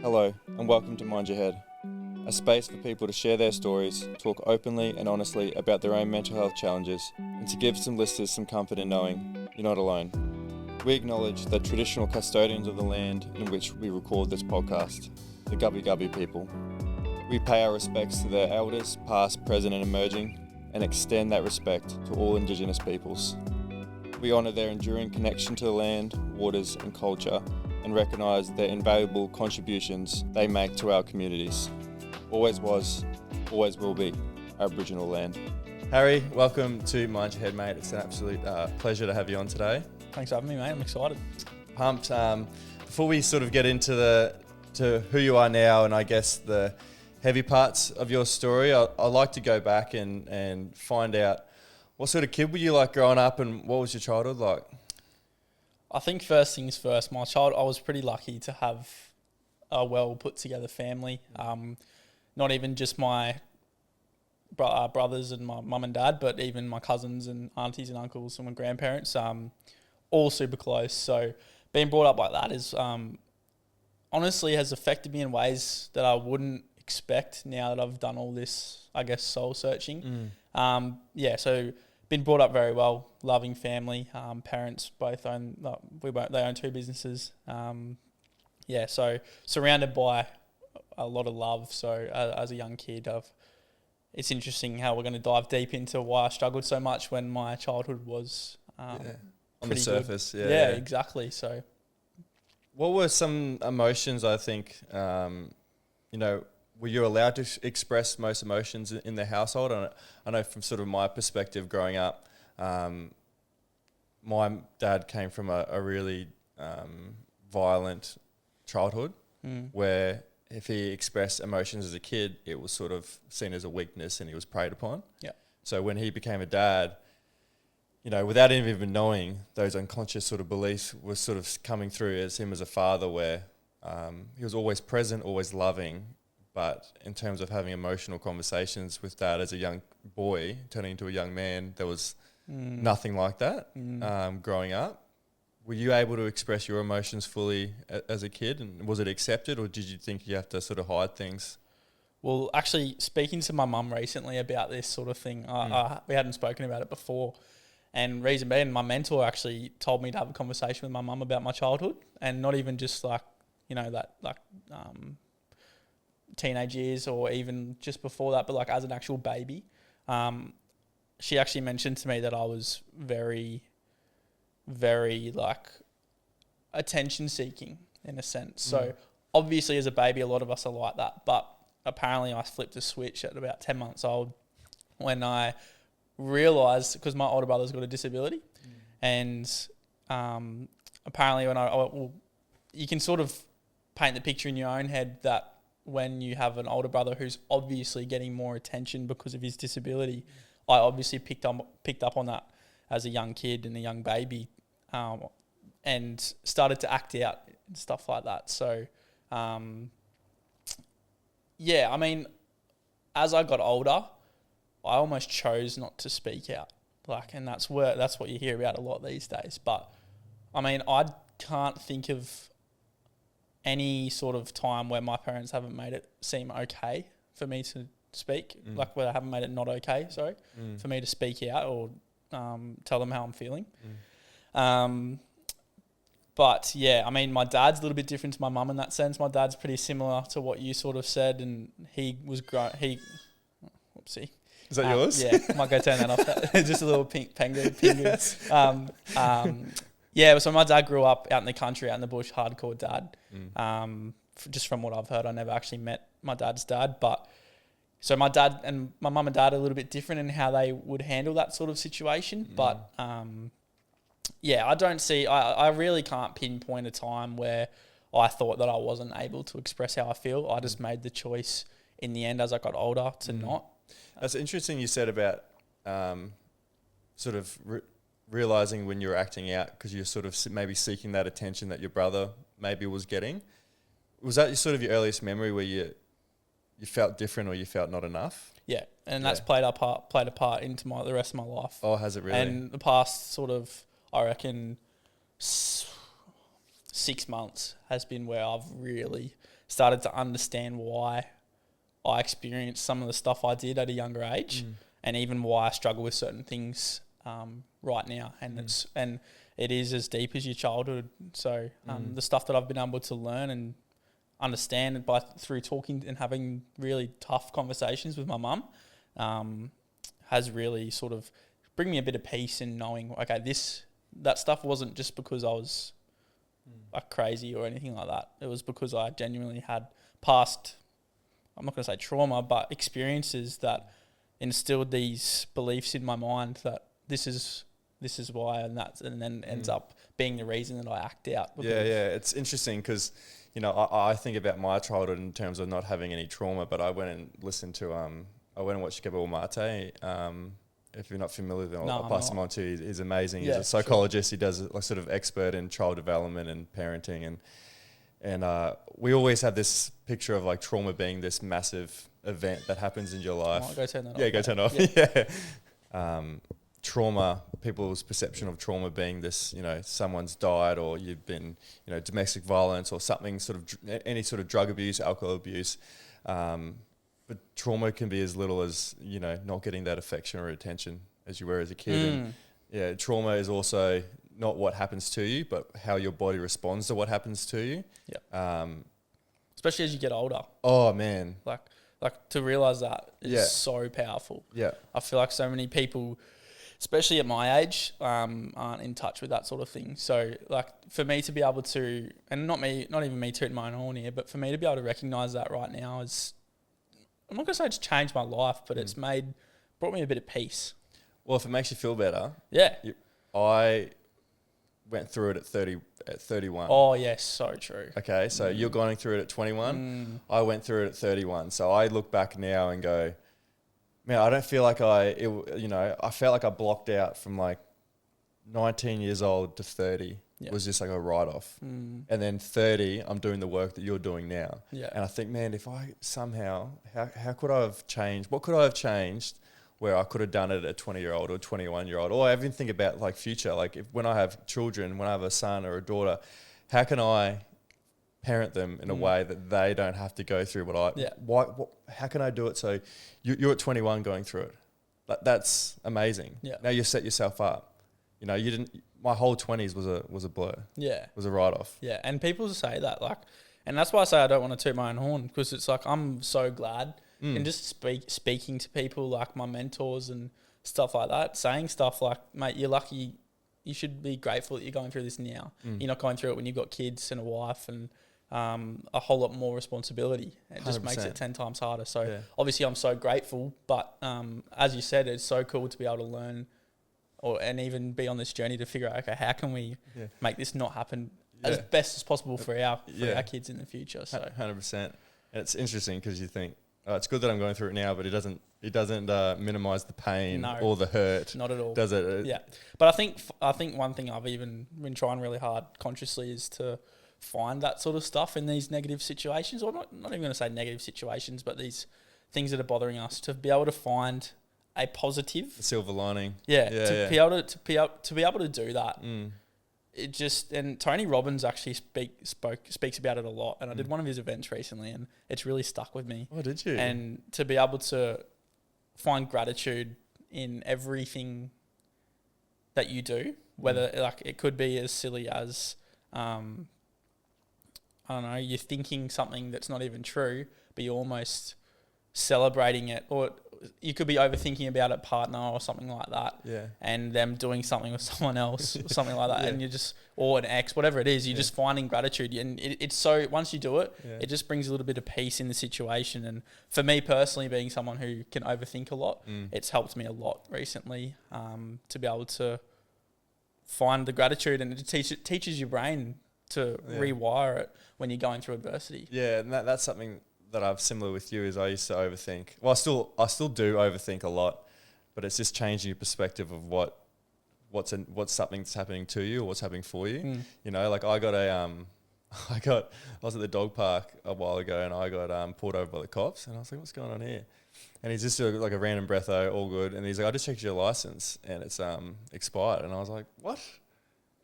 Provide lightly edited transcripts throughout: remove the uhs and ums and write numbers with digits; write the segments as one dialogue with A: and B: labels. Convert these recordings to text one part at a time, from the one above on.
A: Hello, and welcome to Mind Your Head, a space for people to share their stories, talk openly and honestly about their own mental health challenges, and to give some listeners some comfort in knowing you're not alone. We acknowledge the traditional custodians of the land in which we record this podcast, the Gubbi Gubbi people. We pay our respects to their elders, past, present and emerging, and extend that respect to all Indigenous peoples. We honour their enduring connection to the land, waters and culture, and recognise their invaluable contributions they make to our communities. Always was, always will be Aboriginal land. Harry, welcome to Mind Your Head, mate. It's an absolute pleasure to have you on today.
B: Thanks for having me, mate. I'm excited.
A: Pumped. Before we sort of get into who you are now and I guess the heavy parts of your story, I'd like to go back and find out what sort of kid were you like growing up and what was your childhood like?
B: I think first things first, I was pretty lucky to have a well put together family. Not even just my brothers and my mum and dad, but even my cousins and aunties and uncles and my grandparents, all super close. So being brought up like that is honestly has affected me in ways that I wouldn't expect now that I've done all this, I guess, soul searching. So been brought up very well, loving family. Parents both own, they own two businesses. So surrounded by a lot of love. So as a young kid, it's interesting how we're going to dive deep into why I struggled so much when my childhood was
A: on the surface.
B: Good. Yeah, exactly. So,
A: what were some emotions? I think were you allowed to express most emotions in the household? I know from sort of my perspective growing up, my dad came from a really violent childhood where if he expressed emotions as a kid, it was sort of seen as a weakness and he was preyed upon.
B: Yeah.
A: So when he became a dad, without him even knowing, those unconscious sort of beliefs were sort of coming through as him as a father where he was always present, always loving. But in terms of having emotional conversations with dad as a young boy, turning into a young man, there was nothing like that growing up. Were you able to express your emotions fully as a kid? And was it accepted or did you think you have to sort of hide things?
B: Well, actually, speaking to my mum recently about this sort of thing, we hadn't spoken about it before. And reason being, my mentor actually told me to have a conversation with my mum about my childhood and not even just teenage years or even just before that, but like as an actual baby. She actually mentioned to me that I was very, very like attention seeking in a sense. So obviously as a baby, a lot of us are like that, but apparently I flipped a switch at about 10 months old when I realised, because my older brother's got a disability and apparently when you can sort of paint the picture in your own head that when you have an older brother who's obviously getting more attention because of his disability, I obviously picked up on that as a young kid and a young baby, and started to act out and stuff like that. So, as I got older, I almost chose not to speak out, and that's what you hear about a lot these days. But I can't think of any sort of time where my parents haven't made it seem okay for me to speak, where they haven't made it not okay, for me to speak out or tell them how I'm feeling. But yeah, my dad's a little bit different to my mum in that sense. My dad's pretty similar to what you sort of said, and he was whoopsie.
A: Is that yours?
B: Yeah, might go turn that off. Just a little pink penguin. So my dad grew up out in the country, out in the bush, hardcore dad. Just from what I've heard, I never actually met my dad's dad. But so my dad and my mum and dad are a little bit different in how they would handle that sort of situation. But I really can't pinpoint a time where I thought that I wasn't able to express how I feel. I just made the choice in the end as I got older to not.
A: That's interesting you said about sort of realising when you were acting out because you're sort of maybe seeking that attention that your brother maybe was getting. Was that sort of your earliest memory where you felt different or you felt not enough?
B: Yeah, and that's played a part into the rest of my life.
A: Oh, has it really?
B: And the past sort of, I reckon, 6 months has been where I've really started to understand why I experienced some of the stuff I did at a younger age, and even why I struggle with certain things right now. And it is as deep as your childhood. So the stuff that I've been able to learn and understand through talking and having really tough conversations with my mum has really sort of bring me a bit of peace in knowing, okay, that stuff wasn't just because I was crazy or anything like that. It was because I genuinely had past, I'm not going to say trauma, but experiences that instilled these beliefs in my mind that this is why, and then ends up being the reason that I act out.
A: Yeah. It's interesting because, I think about my childhood in terms of not having any trauma, but I went and listened to, I went and watched Gabor Mate. If you're not familiar with him, I'll pass him on to you. He's amazing. He's a psychologist. Sure. He does a sort of expert in child development and parenting. And we always have this picture of like trauma being this massive event that happens in your life.
B: Go turn that off.
A: Yeah, go turn it off. Trauma, people's perception of trauma being this, someone's died or you've been, domestic violence or something sort of, any sort of drug abuse, alcohol abuse. But trauma can be as little as, not getting that affection or attention as you were as a kid. And trauma is also not what happens to you, but how your body responds to what happens to you.
B: Yeah. Especially as you get older.
A: Oh man.
B: Like to realize that is so powerful.
A: Yeah.
B: I feel like so many people, especially at my age, aren't in touch with that sort of thing. So like for me to be able to, and not even me tooting my own horn here, but for me to be able to recognize that right now is, I'm not going to say it's changed my life, but it's brought me a bit of peace.
A: Well, if it makes you feel better.
B: Yeah.
A: I went through it at 31.
B: Oh, yes, so true.
A: Okay, so you're going through it at 21. I went through it at 31. So I look back now and go, man, I don't feel like I felt like I blocked out from like 19 years old to 30. It was just like a write-off. And then 30, I'm doing the work that you're doing now.
B: Yeah.
A: And I think, man, if I somehow, how could I have changed? What could I have changed where I could have done it at a 20-year-old or 21-year-old? Or I even think about like future, like when I have children, when I have a son or a daughter, how can I parent them in a way that they don't have to go through how can I do it so you're at 21 going through it? That's amazing. Yeah. Now you set yourself up. My whole 20s was a blur. Yeah. Was a write-off.
B: Yeah, and people say that, and that's why I say I don't want to toot my own horn, because it's like I'm so glad and just speaking to people like my mentors and stuff like that, saying stuff like, mate, you're lucky, you should be grateful that you're going through this now. You're not going through it when you've got kids and a wife and a whole lot more responsibility. It just 100%. Makes it 10 times harder. So obviously I'm so grateful, but as you said, it's so cool to be able to learn and even be on this journey to figure out, okay, how can we make this not happen as best as possible for our kids in the future? So
A: 100%. And it's interesting because you think, it's good that I'm going through it now, but it doesn't minimize the pain or the hurt.
B: Not at all.
A: Does it?
B: Yeah. But I think one thing I've even been trying really hard consciously is to find that sort of stuff in these negative situations, or not even going to say negative situations, but these things that are bothering us, to be able to find a positive,
A: the silver lining.
B: Be able to do that. It just, and Tony Robbins actually speaks about it a lot, and I did one of his events recently, and it's really stuck with me.
A: Oh, did you?
B: And to be able to find gratitude in everything that you do, whether it could be as silly as I don't know, you're thinking something that's not even true, but you're almost celebrating it, or you could be overthinking about a partner or something like that, and them doing something with someone else or something like that, and you're just, or an ex, whatever it is, you're just finding gratitude, and it's so, once you do it, it just brings a little bit of peace in the situation. And for me personally, being someone who can overthink a lot, it's helped me a lot recently to be able to find the gratitude, and it teaches your brain to rewire it when you're going through adversity.
A: Yeah, and that's something that I've similar with you, is I used to overthink. Well, I still do overthink a lot, but it's just changing your perspective of what's something that's happening to you or what's happening for you. Like I was at the dog park a while ago, and I got pulled over by the cops, and I was like, what's going on here? And he's just like a random breatho, all good, and he's like, I just checked your license and it's expired. And I was like, what?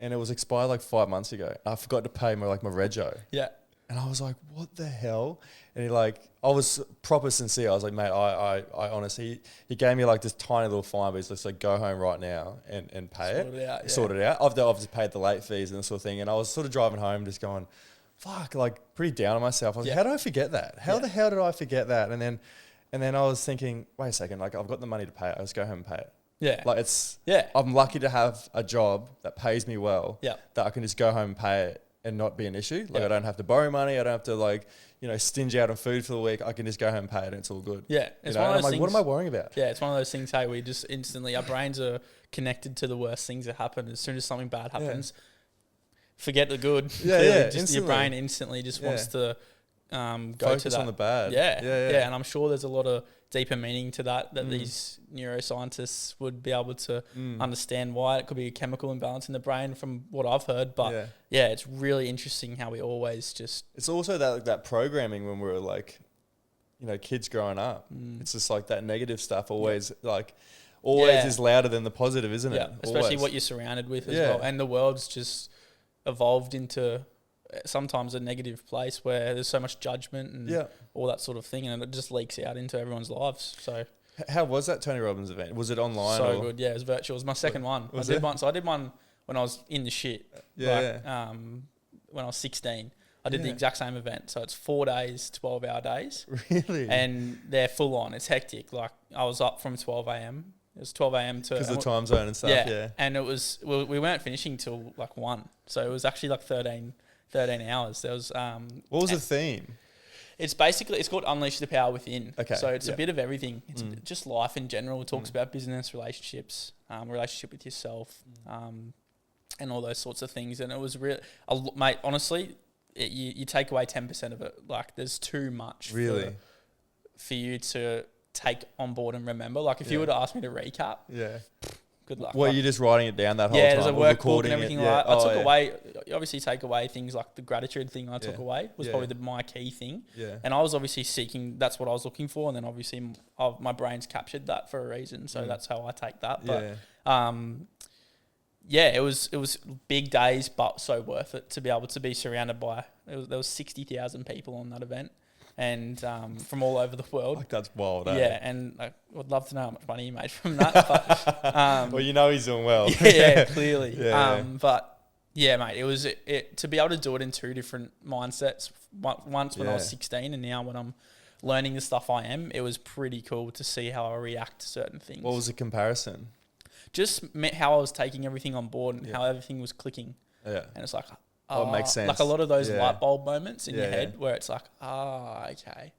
A: And it was expired like 5 months ago. I forgot to pay my rego.
B: Yeah.
A: And I was like, what the hell? And he like, I was proper sincere. I was like, mate, I honestly, he gave me like this tiny little fine, but he's just like, go home right now and pay sort it out. I've just paid the late fees and this sort of thing. And I was sort of driving home just going, fuck, like pretty down on myself. I was like, how did I forget that? How the hell did I forget that? And then I was thinking, wait a second, like I've got the money to pay it. I'll just go home and pay it.
B: Yeah.
A: Like I'm lucky to have a job that pays me well, that I can just go home and pay it and not be an issue. Like I don't have to borrow money. I don't have to like, stinge out on food for the week. I can just go home and pay it and it's all good.
B: Yeah. It's
A: one
B: of those
A: I'm like,
B: things,
A: what am I worrying about?
B: Yeah. It's one of those things, hey, we just instantly, our brains are connected to the worst things that happen. As soon as something bad happens, forget the good. Just your brain instantly just wants to go
A: focus
B: to that.
A: on the bad.
B: Yeah. And I'm sure there's a lot of deeper meaning to that these neuroscientists would be able to understand why. It could be a chemical imbalance in the brain from what I've heard. But it's really interesting how we always just...
A: It's also that programming when we were like, kids growing up. It's just like that negative stuff always is louder than the positive, isn't it?
B: Especially
A: always.
B: what you're surrounded with as well. And the world's just evolved into sometimes a negative place where there's so much judgment and all that sort of thing, and it just leaks out into everyone's lives. So
A: how was that Tony Robbins event? Was it online?
B: So good, yeah. It was virtual. It was my second one. I did one when I was in the shit. When I was 16. I did the exact same event. So it's 4 days, 12-hour days.
A: Really?
B: And they're full on. It's hectic. Like I was up from 12 a.m. It was 12 a.m. to...
A: Because of the time zone and stuff, yeah.
B: And it was... we weren't finishing till like 1. So it was actually like 13 hours. There was...
A: what was the theme?
B: It's basically... It's called Unleash the Power Within.
A: Okay.
B: So it's a bit of everything. It's just life in general. It talks about business, relationships, relationship with yourself, and all those sorts of things. And it was real... mate, honestly, you take away 10% of it. Like there's too much for you to take on board and remember. Like if you were to ask me to recap, good luck.
A: Well, you're just writing it down that whole time.
B: There's a workbook and everything like that. I took away, you obviously take away things like the gratitude thing I took away was probably my key thing. Yeah. And I was obviously seeking, that's what I was looking for. And then obviously my brain's captured that for a reason. So that's how I take that. But it was big days, but so worth it to be able to be surrounded by, there was 60,000 people on that event. And from all over the world.
A: Like that's wild, eh?
B: Yeah, and I would love to know how much money you made from that. But,
A: well, he's doing well.
B: Clearly. But yeah, mate, it was to be able to do it in two different mindsets. Once when I was 16 and now when I'm learning the stuff I am, it was pretty cool to see how I react to certain things.
A: What was the comparison?
B: Just how I was taking everything on board and how everything was clicking. Yeah. And it's like...
A: it makes sense.
B: Like a lot of those light bulb moments in your head where it's like, okay.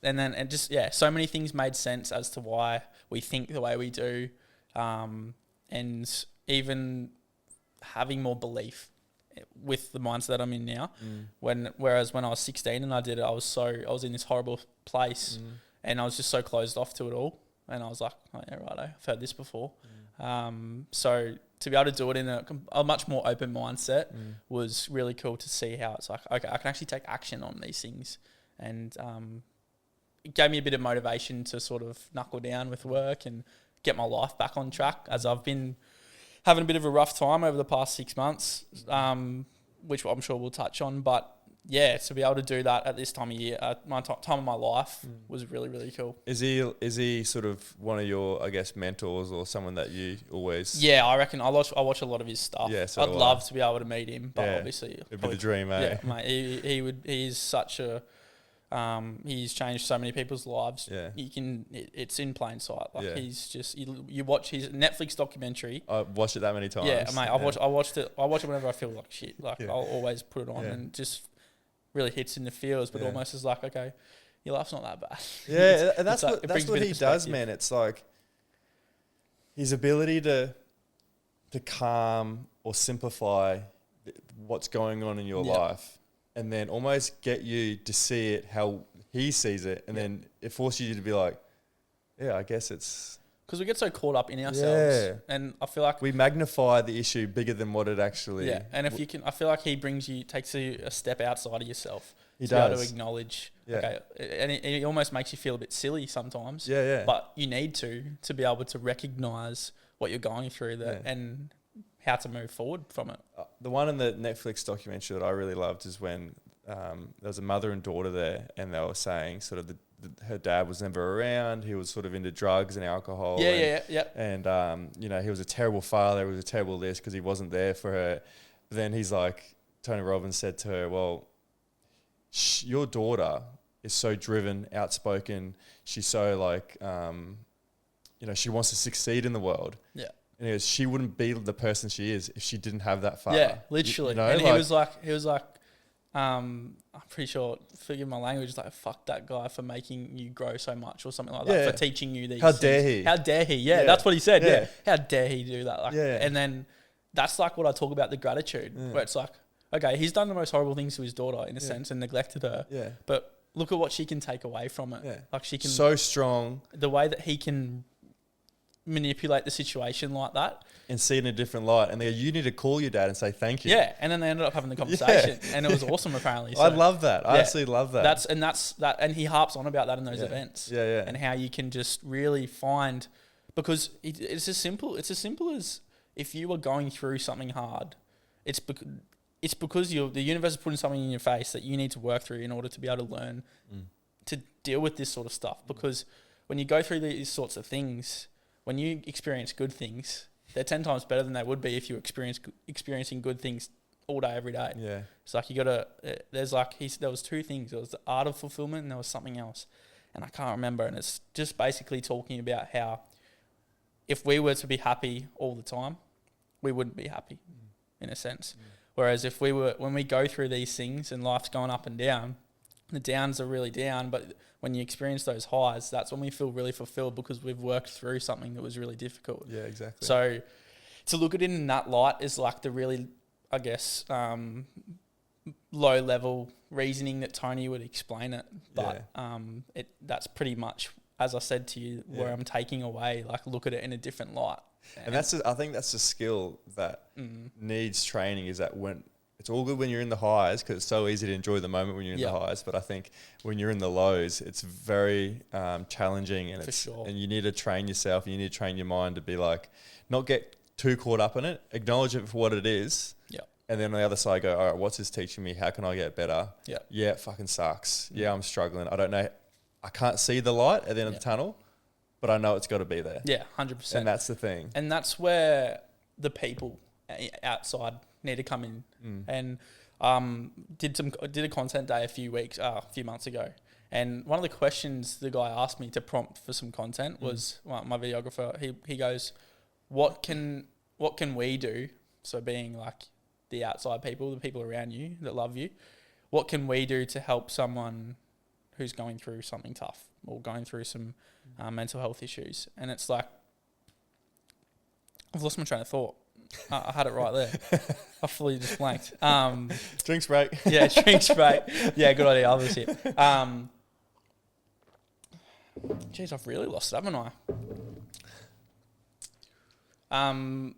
B: And then, and just, so many things made sense as to why we think the way we do. And even having more belief with the mindset I'm in now. Whereas when I was 16 and I did it, I was in this horrible place and I was just so closed off to it all. And I was like, oh yeah, righto, I've heard this before. So to be able to do it in a much more open mindset was really cool to see how it's like, okay, I can actually take action on these things. And it gave me a bit of motivation to sort of knuckle down with work and get my life back on track, as I've been having a bit of a rough time over the past 6 months, which I'm sure we'll touch on. But yeah, to be able to do that at this time of year, my time of my life was really, really cool.
A: Is he sort of one of your, I guess, mentors or someone that you always...
B: Yeah, I reckon I watch a lot of his stuff. Yeah, so I'd love to be able to meet him, but obviously...
A: It'd be the dream, eh?
B: Yeah, mate, he's such a... he's changed so many people's lives. Yeah. It's in plain sight. Like he's just, you watch his Netflix documentary.
A: I've watched it that many times.
B: Yeah, mate, I watched it whenever I feel like shit. Like I'll always put it on and just... really hits in the feels, but almost is like, okay, your life's not that bad.
A: Yeah, and that's what he does, man. It's like his ability to calm or simplify what's going on in your life, and then almost get you to see it how he sees it, and then it forces you to be like, yeah, I guess it's... Because
B: we get so caught up in ourselves, and I feel like
A: we magnify the issue bigger than what it actually.
B: Yeah, and if you can, I feel like he takes you a step outside of yourself.
A: He
B: to
A: does.
B: be able to acknowledge. Yeah. Okay, and it almost makes you feel a bit silly sometimes.
A: Yeah, yeah.
B: But you need to be able to recognize what you're going through and how to move forward from it.
A: The one in the Netflix documentary that I really loved is when there was a mother and daughter there, and they were saying sort of her dad was never around. He was sort of into drugs and alcohol.
B: Yeah.
A: And you know, he was a terrible father. He was a terrible this because he wasn't there for her. But then he's like, Tony Robbins said to her, well, your daughter is so driven, outspoken. She's so like, you know, she wants to succeed in in.
B: Yeah.
A: And he goes, she wouldn't be the person she is if she didn't have that father.
B: Yeah, literally.
A: You know,
B: and
A: like,
B: he was like, I'm pretty sure, forgive my language, like, fuck that guy for making you grow so much or something like that, for teaching you these
A: How
B: things.
A: dare he?
B: How dare he? Yeah, that's what he said.
A: Yeah.
B: Yeah. How dare he do that? Like,
A: Yeah.
B: And then that's like what I talk about, the gratitude, where it's like, okay, he's done the most horrible things to his daughter in a sense and neglected her.
A: Yeah.
B: But look at what she can take away from it.
A: Yeah.
B: Like she can,
A: so strong.
B: the way that he can manipulate the situation like that.
A: And see it in a different light. And they go, you need to call your dad and say thank you.
B: Yeah. And then they ended up having the conversation and it was awesome apparently. So
A: I love that. I absolutely love that.
B: And he harps on about that in those events.
A: Yeah.
B: And how you can just really find, because it's as simple as if you were going through something hard, it's because the universe is putting something in your face that you need to work through in order to be able to learn to deal with this sort of stuff. Because when you go through these sorts of things, when you experience good things, they're 10 times better than they would be if you experiencing good things all day, every day.
A: Yeah.
B: It's like there was two things. There was the art of fulfillment and there was something else. And I can't remember. And it's just basically talking about how if we were to be happy all the time, we wouldn't be happy in a sense. Whereas when we go through these things and life's going up and down, the downs are really down, but when you experience those highs, that's when we feel really fulfilled because we've worked through something that was really difficult.
A: Yeah, exactly.
B: So to look at it in that light is like the really, I guess, low level reasoning that Tony would explain it. But that's pretty much, as I said to you, where I'm taking away, like look at it in a different light.
A: And I think that's a skill that needs training, is that when it's all good when you're in the highs, because it's so easy to enjoy the moment when you're in the highs. But I think when you're in the lows, it's very challenging, and and you need to train yourself, and you need to train your mind to be like, not get too caught up in it, acknowledge it for what it is. Yeah. And then on the other side go, all right, what's this teaching me? How can I get better? Yeah. Yeah, it fucking sucks. Yeah, I'm struggling. I don't know. I can't see the light at the end of the tunnel, but I know it's got to be there.
B: Yeah, 100%.
A: And that's the thing.
B: And that's where the people outside need to come in. And did a content day a few months ago. And one of the questions the guy asked me to prompt for some content was, my videographer, he goes, what can we do? So being like the outside people, the people around you that love you, what can we do to help someone who's going through something tough or going through some mental health issues? And it's like, I've lost my train of thought. I had it right there. I fully just blanked.
A: Drinks break.
B: Yeah, drinks break. Yeah, good idea. I'll just hit. Jeez, I've really lost it, haven't I?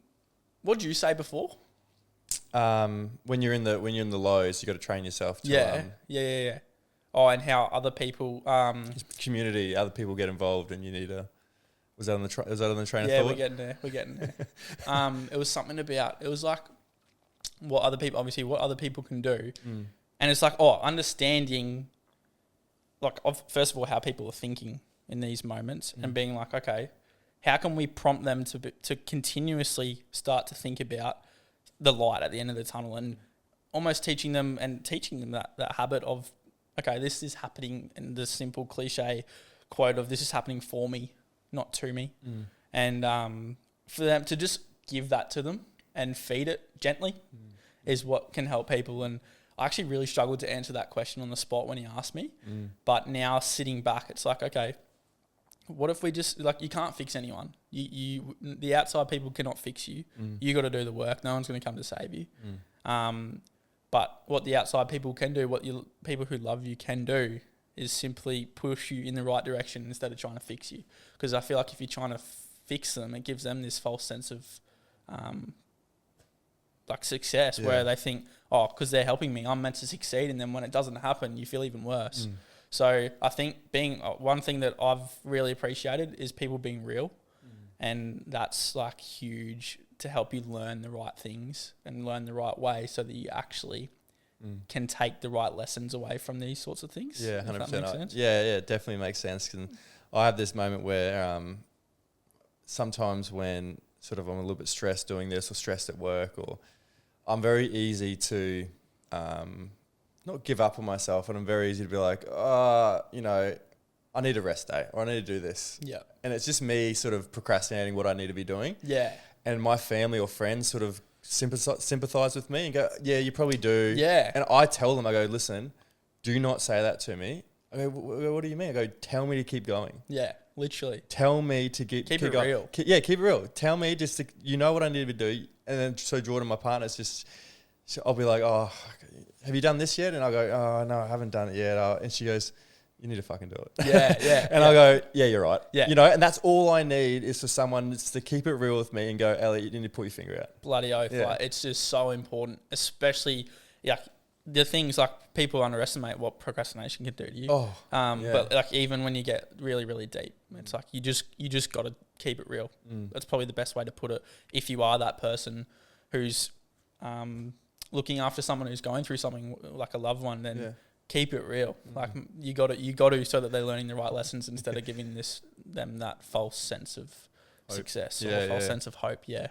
B: What did you say before?
A: When you're in the lows, you got to train yourself to
B: yeah. Oh, and how other people
A: community, other people get involved, and you need to. Was that on the train of thought?
B: Yeah, we're getting there. It was something about, it was like what other people can do. And it's like, understanding, like, first of all, how people are thinking in these moments and being like, okay, how can we prompt them to continuously start to think about the light at the end of the tunnel, and almost teaching them that habit of, okay, this is happening, and the simple cliche quote of, this is happening for me, not to me. And for them to just give that to them and feed it gently is what can help people. And I actually really struggled to answer that question on the spot when he asked me. But now sitting back, it's like, okay, what if we just, like, you can't fix anyone. The outside people cannot fix you. You got to do the work. No one's going to come to save you. But what the outside people can do, what people who love you can do, is simply push you in the right direction instead of trying to fix you. Because I feel like if you're trying to fix them, it gives them this false sense of like success, where they think, oh, because they're helping me, I'm meant to succeed. And then when it doesn't happen, you feel even worse. So I think one thing that I've really appreciated is people being real. And that's like huge to help you learn the right things and learn the right way, so that you actually can take the right lessons away from these sorts of things.
A: Yeah,
B: if that
A: 100%.
B: makes sense.
A: Yeah, it definitely makes sense. And I have this moment where sometimes when sort of I'm a little bit stressed doing this or stressed at work, or I'm very easy to not give up on myself, and I'm very easy to be like, you know, I need a rest day or I need to do this.
B: Yeah.
A: And it's just me sort of procrastinating what I need to be doing.
B: Yeah.
A: And my family or friends sort of sympathize with me and go, yeah, you probably do.
B: Yeah.
A: And I tell them, I go, listen, do not say that to me. I go, what do you mean? I go, tell me to keep going.
B: Yeah, literally.
A: Tell me to keep
B: it
A: going.
B: real.
A: Keep it real. Tell me just to, you know what I need to do. And then so Jordan, my partner, is just, I'll be like, oh, have you done this yet? And I'll go, oh, no, I haven't done it yet. And she goes, you need to fucking do it.
B: Yeah.
A: And I'll go, yeah, you're right.
B: Yeah.
A: You know, and that's all I need is for someone just to keep it real with me and go, Elliot, you need to put your finger out.
B: Bloody oath.
A: Yeah.
B: Like, it's just so important, especially the things like people underestimate what procrastination can do to you.
A: Oh,
B: But like even when you get really, really deep, it's like you just got to keep it real. That's probably the best way to put it. If you are that person who's looking after someone who's going through something like a loved one, then keep it real. Like you got to so that they're learning the right lessons instead of giving them that false sense of success or false sense of hope. Yeah.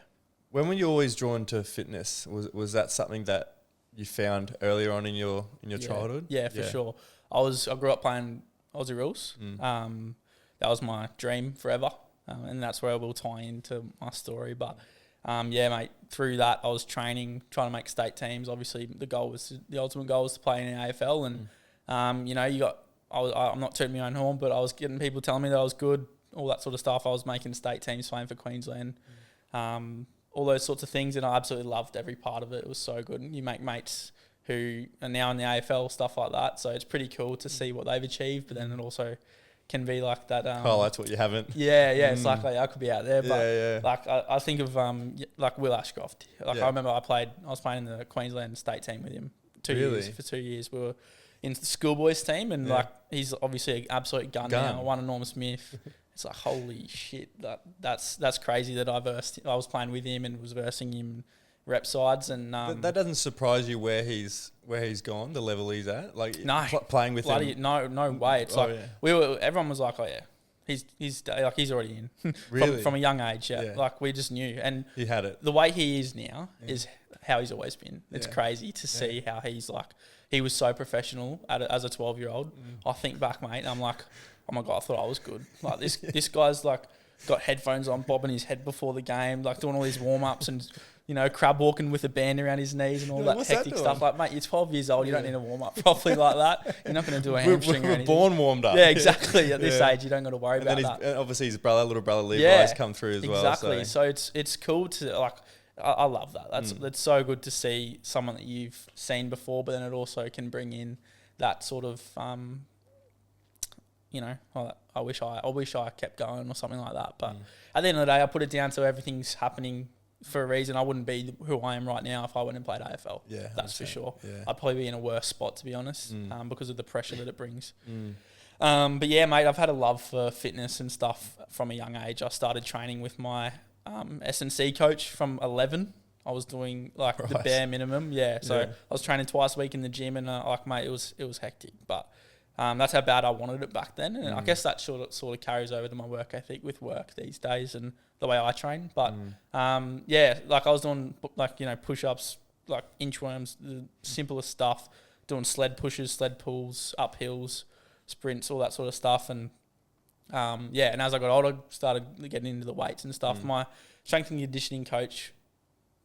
A: When were you always drawn to fitness? Was that something that you found earlier on in your childhood?
B: Yeah, for sure. I grew up playing Aussie rules. That was my dream forever, and that's where I will tie into my story. But mate, through that I was training, trying to make state teams. Obviously, the ultimate goal was to play in the AFL, and you know, I'm not tooting my own horn, but I was getting people telling me that I was good, all that sort of stuff. I was making state teams, playing for Queensland. All those sorts of things, and I absolutely loved every part of it. It was so good. And you make mates who are now in the AFL, stuff like that. So it's pretty cool to see what they've achieved, but then it also can be like that.
A: Highlights what you haven't.
B: Yeah. It's like I could be out there, but
A: Yeah.
B: like I think of like Will Ashcroft. Like I remember I was playing in the Queensland state team with him for 2 years. We were in the schoolboys team, and like he's obviously an absolute gun now. Won a Norm Smith. It's like, holy shit, that's crazy that I was playing with him and was versing him rep sides, and
A: that doesn't surprise you where he's gone, the level he's at, like
B: no,
A: playing with him.
B: No way. It's everyone was like, oh yeah, he's already in
A: Really?
B: from a young age. Yeah, like we just knew, and
A: he had it.
B: The way he is now is how he's always been. It's crazy to see how he's like. He was so professional as a 12-year-old. I think back, mate, and I'm like, oh my God, I thought I was good. Like this guy's like got headphones on, bobbing his head before the game, like doing all these warm-ups and, you know, crab walking with a band around his knees and all that hectic stuff. Like, mate, you're 12 years old. You don't need to warm up properly like that. You're not going to do a hamstring or anything.
A: Born warmed up.
B: Yeah, exactly. At this age, you don't got to worry about that.
A: And obviously his little brother Levi's come through as well.
B: Exactly. So it's cool to like. I love that. That's so good to see someone that you've seen before, but then it also can bring in that sort of, you know, I wish I kept going or something like that. But at the end of the day, I put it down to everything's happening for a reason. I wouldn't be who I am right now if I went and played AFL. Yeah, that's for sure. Yeah. I'd probably be in a worse spot, to be honest, because of the pressure that it brings. But yeah, mate, I've had a love for fitness and stuff from a young age. I started training with my S&C coach from 11. I was doing like the bare minimum. So I was training twice a week in the gym, and like, mate, it was hectic. But that's how bad I wanted it back then. And I guess that sort of carries over to my work ethic with work these days and the way I train. But like I was doing like, you know, push-ups, like inchworms, the simplest stuff, doing sled pushes, sled pulls, up hills, sprints, all that sort of stuff. And and as I got older, started getting into the weights and stuff. My strength and conditioning coach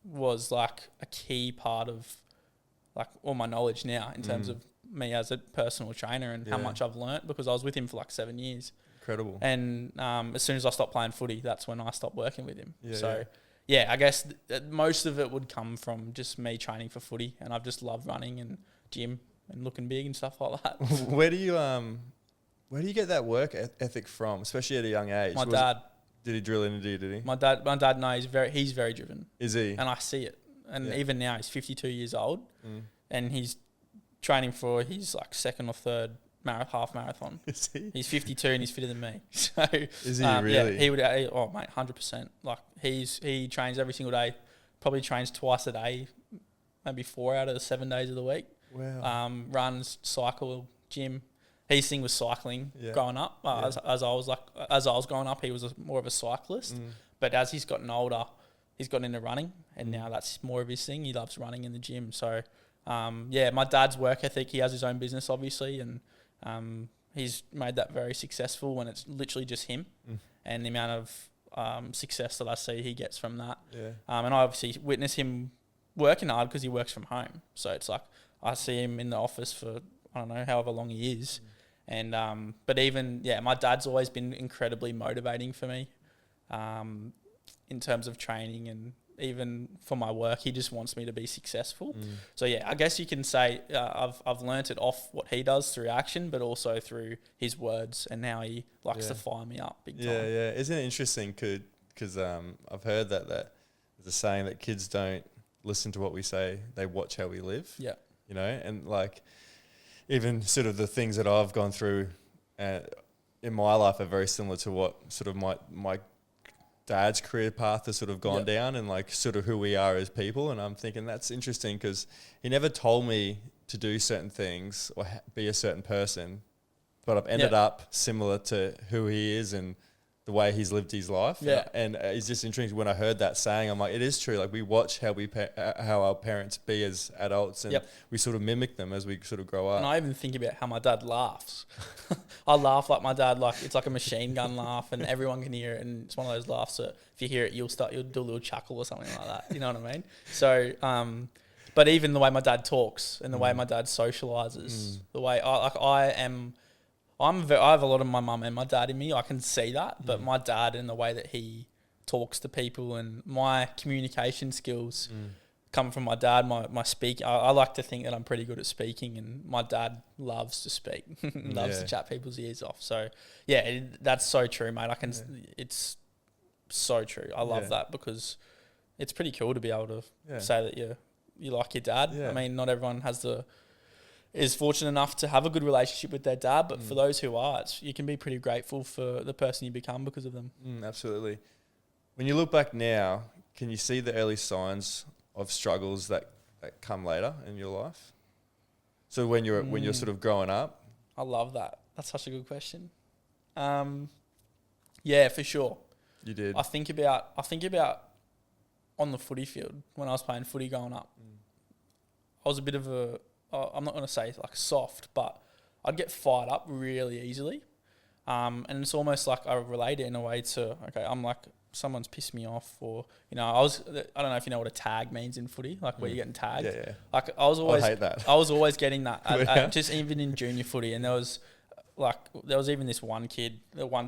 B: was like a key part of like all my knowledge now in terms of me as a personal trainer and how much I've learnt, because I was with him for like 7 years.
A: Incredible.
B: And as soon as I stopped playing footy, that's when I stopped working with him. I guess most of it would come from just me training for footy, and I've just loved running and gym and looking big and stuff like that.
A: Where do you get that work ethic from, especially at a young age?
B: My dad.
A: Did he drill into you, did he?
B: My dad, no, he's very driven.
A: Is he?
B: And I see it. And even now, he's 52 years old, and he's training for his like second or third half marathon.
A: Is he?
B: He's 52 and he's fitter than me. So
A: is he really?
B: Yeah, he would. Oh mate, 100%. Like he trains every single day. Probably trains twice a day, maybe 4 out of the 7 days of the week.
A: Wow.
B: Runs, cycle, gym. His thing was cycling growing up.
A: Yeah.
B: As I was growing up, he was more of a cyclist. But as he's gotten older, he's gotten into running, and now that's more of his thing. He loves running in the gym. So, my dad's work ethic. He has his own business, obviously, and he's made that very successful when it's literally just him, and the amount of success that I see he gets from that.
A: Yeah.
B: And I obviously witness him working hard because he works from home. So it's like I see him in the office for, I don't know, however long he is. And but even, my dad's always been incredibly motivating for me in terms of training, and even for my work. He just wants me to be successful. So I guess you can say I've learnt it off what he does through action, but also through his words and how he likes to fire me up big time.
A: Yeah. Isn't it interesting? Because I've heard that there's a saying that kids don't listen to what we say, they watch how we live.
B: Yeah.
A: You know, and like even sort of the things that I've gone through in my life are very similar to what sort of my dad's career path has sort of gone down, and like sort of who we are as people. And I'm thinking that's interesting because he never told me to do certain things or be a certain person, but I've ended up similar to who he is and the way he's lived his life.
B: Yeah.
A: And it's just interesting when I heard that saying, I'm like, it is true. Like we watch how how our parents be as adults, and we sort of mimic them as we sort of grow up.
B: And I even think about how my dad laughs. I laugh like my dad, like it's like a machine gun laugh, and everyone can hear it. And it's one of those laughs that if you hear it, you'll do a little chuckle or something like that. You know what I mean? So, but even the way my dad talks and the way my dad socializes, the way I have a lot of my mum and my dad in me. I can see that, but my dad and the way that he talks to people and my communication skills come from my dad. My speak, I like to think that I'm pretty good at speaking, and my dad loves to speak, loves to chat people's ears off. So that's so true, mate. It's so true. I love that because it's pretty cool to be able to say that you like your dad.
A: Yeah.
B: I mean, not everyone is fortunate enough to have a good relationship with their dad, but for those who are, you can be pretty grateful for the person you become because of them.
A: Absolutely. When you look back now, can you see the early signs of struggles that come later in your life? So when you're sort of growing up?
B: I love that. That's such a good question. Yeah, for sure.
A: You did.
B: I think about on the footy field when I was playing footy growing up. I was a bit of I'm not going to say like soft, but I'd get fired up really easily. And it's almost like I relate it in a way to, okay, I'm like, someone's pissed me off, or, I don't know if you know what a tag means in footy, like where you're getting tagged.
A: Yeah.
B: Like I
A: hate that.
B: I was always getting that, just even in junior footy. And there was even this one kid,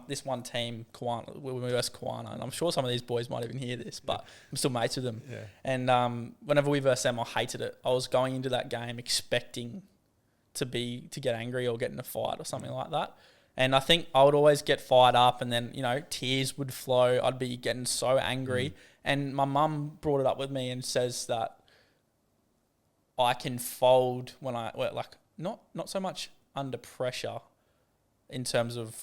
B: this one team, Kawana, we versed Kawana, and I'm sure some of these boys might even hear this, but I'm still mates with them.
A: Yeah.
B: And whenever we versed them, I hated it. I was going into that game expecting to get angry or get in a fight or something like that. And I think I would always get fired up, and then, tears would flow. I'd be getting so angry. And my mum brought it up with me and says that I can fold when not so much under pressure in terms of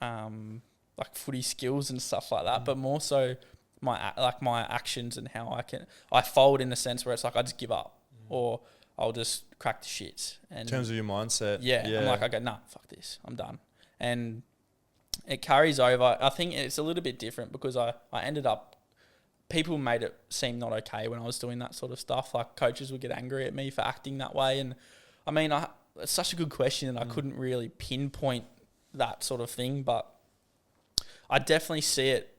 B: like footy skills and stuff like that, but more so my actions and how I fold in the sense where it's like I just give up or I'll just crack the shit. And
A: in terms of your mindset.
B: I'm like, okay, nah, fuck this, I'm done. And it carries over. I think it's a little bit different because I ended up, people made it seem not okay when I was doing that sort of stuff. Like coaches would get angry at me for acting that way. And I mean, it's such a good question, and I couldn't really pinpoint that sort of thing, but I definitely see it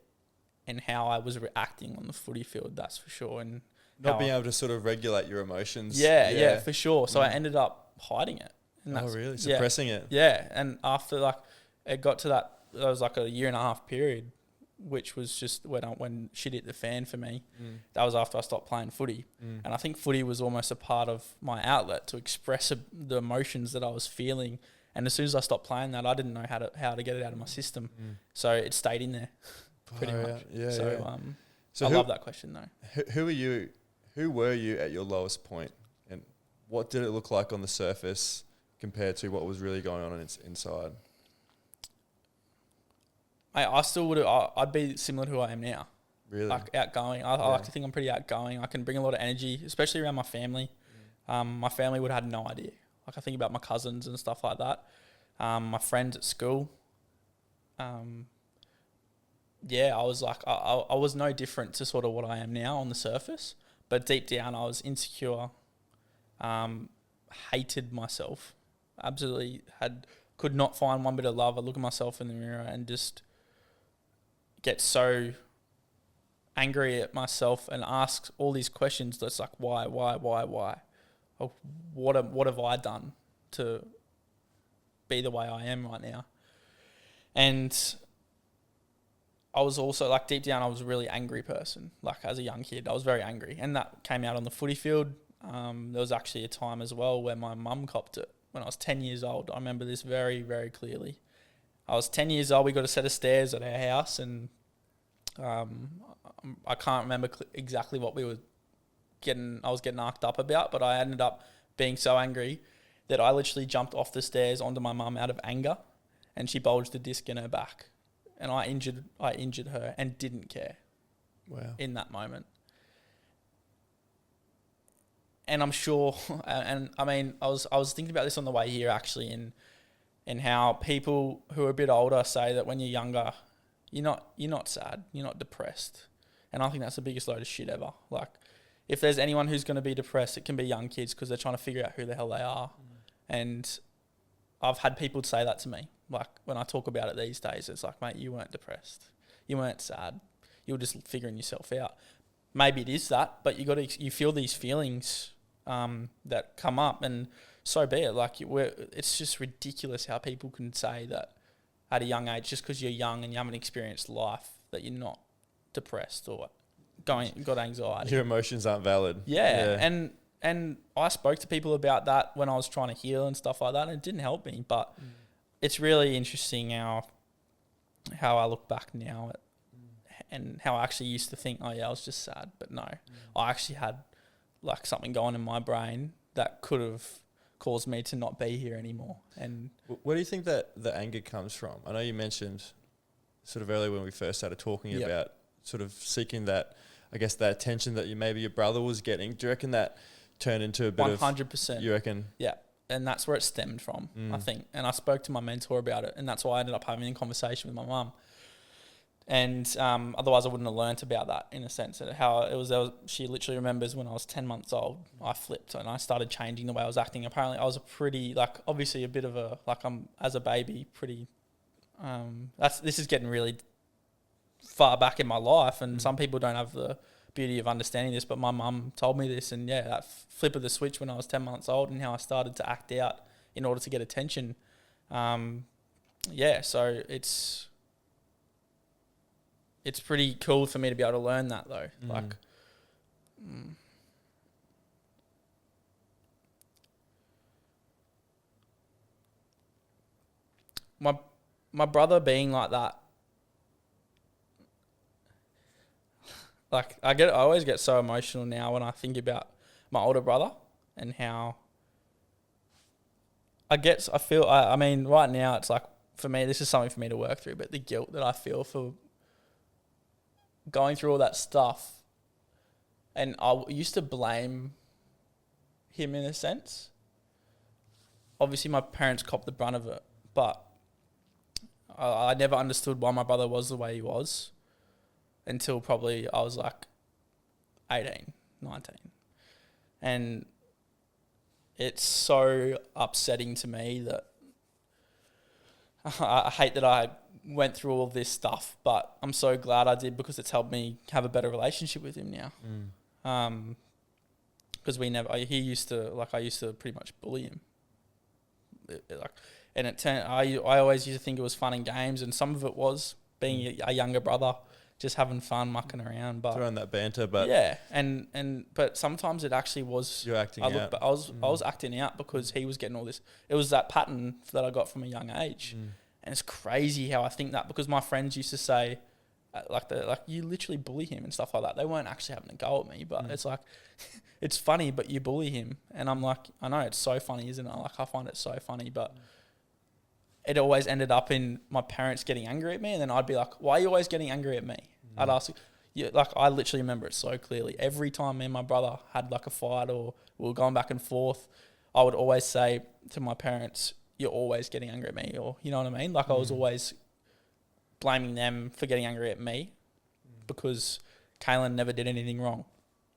B: in how I was reacting on the footy field, that's for sure. And
A: not being able to sort of regulate your emotions.
B: Yeah, for sure. So I ended up hiding it. And
A: really? Suppressing it?
B: Yeah, and after it got to that was like a 1.5 year period, which was just when shit hit the fan for me. That was after I stopped playing footy. And I think footy was almost a part of my outlet to express the emotions that I was feeling. And as soon as I stopped playing that, I didn't know how to get it out of my system. So it stayed in there pretty much.
A: Yeah,
B: so I love that question though.
A: Who are you? Who were you at your lowest point, and what did it look like on the surface compared to what was really going on inside?
B: I still would. I'd be similar to who I am now.
A: Really?
B: Like outgoing. I like to think I'm pretty outgoing. I can bring a lot of energy, especially around my family. My family would have had no idea. Like, I think about my cousins and stuff like that. My friends at school. Yeah, I was like, I was no different to sort of what I am now on the surface. But deep down, I was insecure, hated myself, absolutely could not find one bit of love. I look at myself in the mirror and just get so angry at myself and ask all these questions that's like, why? Or what have I done to be the way I am right now? And I was also, like, deep down, I was a really angry person. Like, as a young kid, I was very angry. And that came out on the footy field. There was actually a time as well where my mum copped it when I was 10 years old. I remember this very, very clearly. I was 10 years old. We got a set of stairs at our house, and I can't remember exactly what I was getting arced up about, but I ended up being so angry that I literally jumped off the stairs onto my mum out of anger, and she bulged a disc in her back. And I injured her and didn't care.
A: Wow.
B: In that moment. And I'm sure, and I mean, I was thinking about this on the way here actually, and how people who are a bit older say that when you're younger, you're not sad, you're not depressed. And I think that's the biggest load of shit ever. Like, if there's anyone who's going to be depressed, it can be young kids because they're trying to figure out who the hell they are. And I've had people say that to me. Like, when I talk about it these days, it's like, mate, you weren't depressed. You weren't sad. You were just figuring yourself out. Maybe it is that, but you feel these feelings that come up, and so be it. Like, it's just ridiculous how people can say that at a young age, just because you're young and you haven't experienced life, that you're not depressed or got anxiety.
A: Your emotions aren't valid.
B: Yeah. And I spoke to people about that when I was trying to heal and stuff like that, and it didn't help me, but it's really interesting how I look back now and how I actually used to think, oh yeah, I was just sad. But no, I actually had like something going in my brain that could have caused me to not be here anymore. And
A: where do you think that the anger comes from? I know you mentioned sort of earlier when we first started talking about sort of seeking that, I guess, that attention that maybe your brother was getting. Do you reckon that turned into a bit
B: 100%.
A: You reckon?
B: Yeah. And that's where it stemmed from, I think. And I spoke to my mentor about it, and that's why I ended up having a conversation with my mum. And otherwise I wouldn't have learnt about that, in a sense. How it was, she literally remembers when I was 10 months old, I flipped and I started changing the way I was acting. Apparently I was a pretty, like, obviously a bit of a, like, I'm, as a baby, pretty, this is getting really far back in my life, and some people don't have the beauty of understanding this, but my mum told me this, and yeah, that flip of the switch when I was 10 months old, and how I started to act out in order to get attention. So it's pretty cool for me to be able to learn that though. My brother being like that, like I always get so emotional now when I think about my older brother and how I mean, right now it's like, for me, this is something for me to work through, but the guilt that I feel for going through all that stuff, and I used to blame him in a sense. Obviously my parents copped the brunt of it, but I never understood why my brother was the way he was until probably I was like 18, 19. And it's so upsetting to me that I hate that I went through all of this stuff, but I'm so glad I did, because it's helped me have a better relationship with him now. Because I used to pretty much bully him. I always used to think it was fun and games, and some of it was being a younger brother, just having fun, mucking around, but
A: throwing that banter. But
B: yeah, but sometimes it actually was.
A: You're acting out.
B: I was acting out because he was getting all this. It was that pattern that I got from a young age, and it's crazy how I think that, because my friends used to say, like you literally bully him and stuff like that. They weren't actually having a go at me, but it's like, it's funny, but you bully him, and I'm like, I know it's so funny, isn't it? Like, I find it so funny, but it always ended up in my parents getting angry at me, and then I'd be like, why are you always getting angry at me? I'd ask, yeah, like I literally remember it so clearly. Every time me and my brother had like a fight or we were going back and forth, I would always say to my parents, "You're always getting angry at me," or you know what I mean. Like I was always blaming them for getting angry at me because Kaylin never did anything wrong.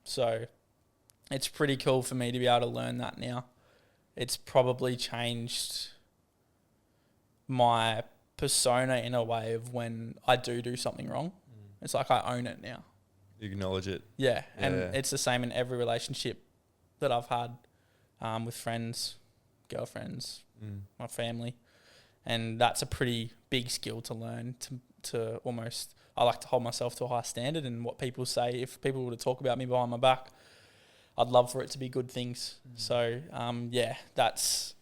B: So it's pretty cool for me to be able to learn that now. It's probably changed my persona in a way of when I do something wrong. It's like I own it now.
A: You acknowledge it.
B: Yeah, and it's the same in every relationship that I've had with friends, girlfriends, my family. And that's a pretty big skill to learn to almost, I like to hold myself to a high standard, and what people say, if people were to talk about me behind my back, I'd love for it to be good things. So, that's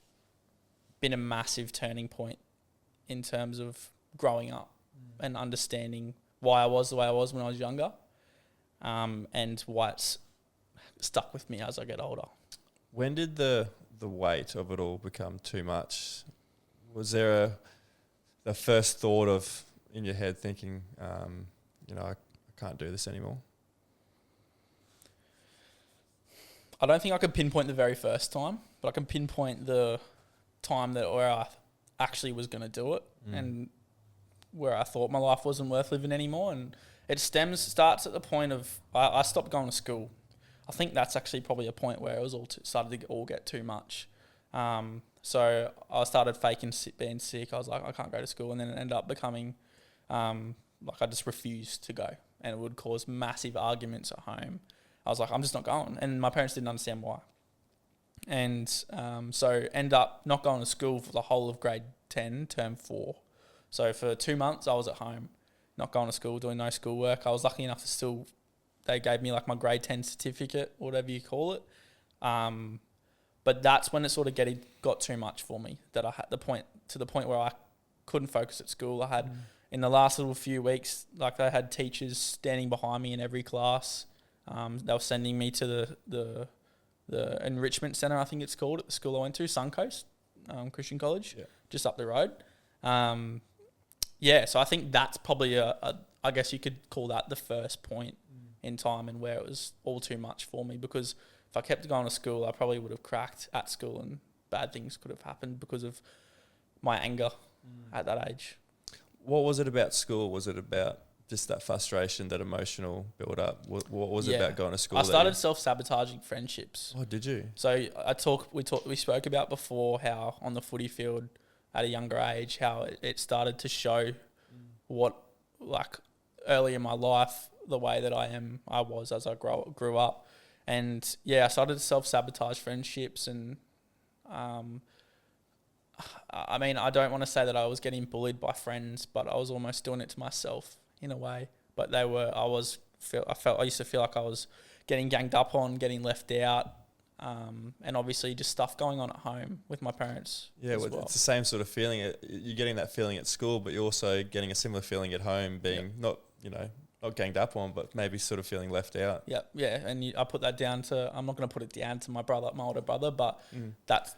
B: been a massive turning point in terms of growing up and understanding why I was the way I was when I was younger, and why it's stuck with me as I get older.
A: When did the weight of it all become too much? Was there the first thought of in your head thinking, I can't do this anymore?
B: I don't think I could pinpoint the very first time, but I can pinpoint the time where I actually was going to do it and where I thought my life wasn't worth living anymore. And it starts at the point of I stopped going to school. I think that's actually probably a point where it was started to all get too much. So I started faking being sick. I was like, I can't go to school. And then it ended up becoming like I just refused to go. And it would cause massive arguments at home. I was like, I'm just not going. And my parents didn't understand why. And so end up not going to school for the whole of grade 10, term 4. So for 2 months, I was at home, not going to school, doing no schoolwork. I was lucky enough to they gave me like my grade 10 certificate, whatever you call it. But that's when it sort of got too much for me, that I had the point where I couldn't focus at school. I had, in the last little few weeks, like I had teachers standing behind me in every class. They were sending me to the enrichment centre, I think it's called, at the school I went to, Suncoast Christian College, just up the road. So I think that's probably I guess you could call that the first point in time and where it was all too much for me, because if I kept going to school, I probably would have cracked at school and bad things could have happened because of my anger at that age.
A: What was it about school? Was it about just that frustration, that emotional build up? What was it about going to school?
B: I started self-sabotaging friendships.
A: Oh, did you?
B: So we spoke about before how on the footy field at a younger age, how it started to show what, like, early in my life, the way that I was as I grew up. And I started to self-sabotage friendships. And I mean, I don't want to say that I was getting bullied by friends, but I was almost doing it to myself in a way. But I used to feel like I was getting ganged up on, getting left out, and obviously just stuff going on at home with my parents. Yeah, well,
A: it's the same sort of feeling. You're getting that feeling at school, but you're also getting a similar feeling at home, being not ganged up on, but maybe sort of feeling left out.
B: Yeah, and I put that down to, I'm not going to put it down to my older brother, but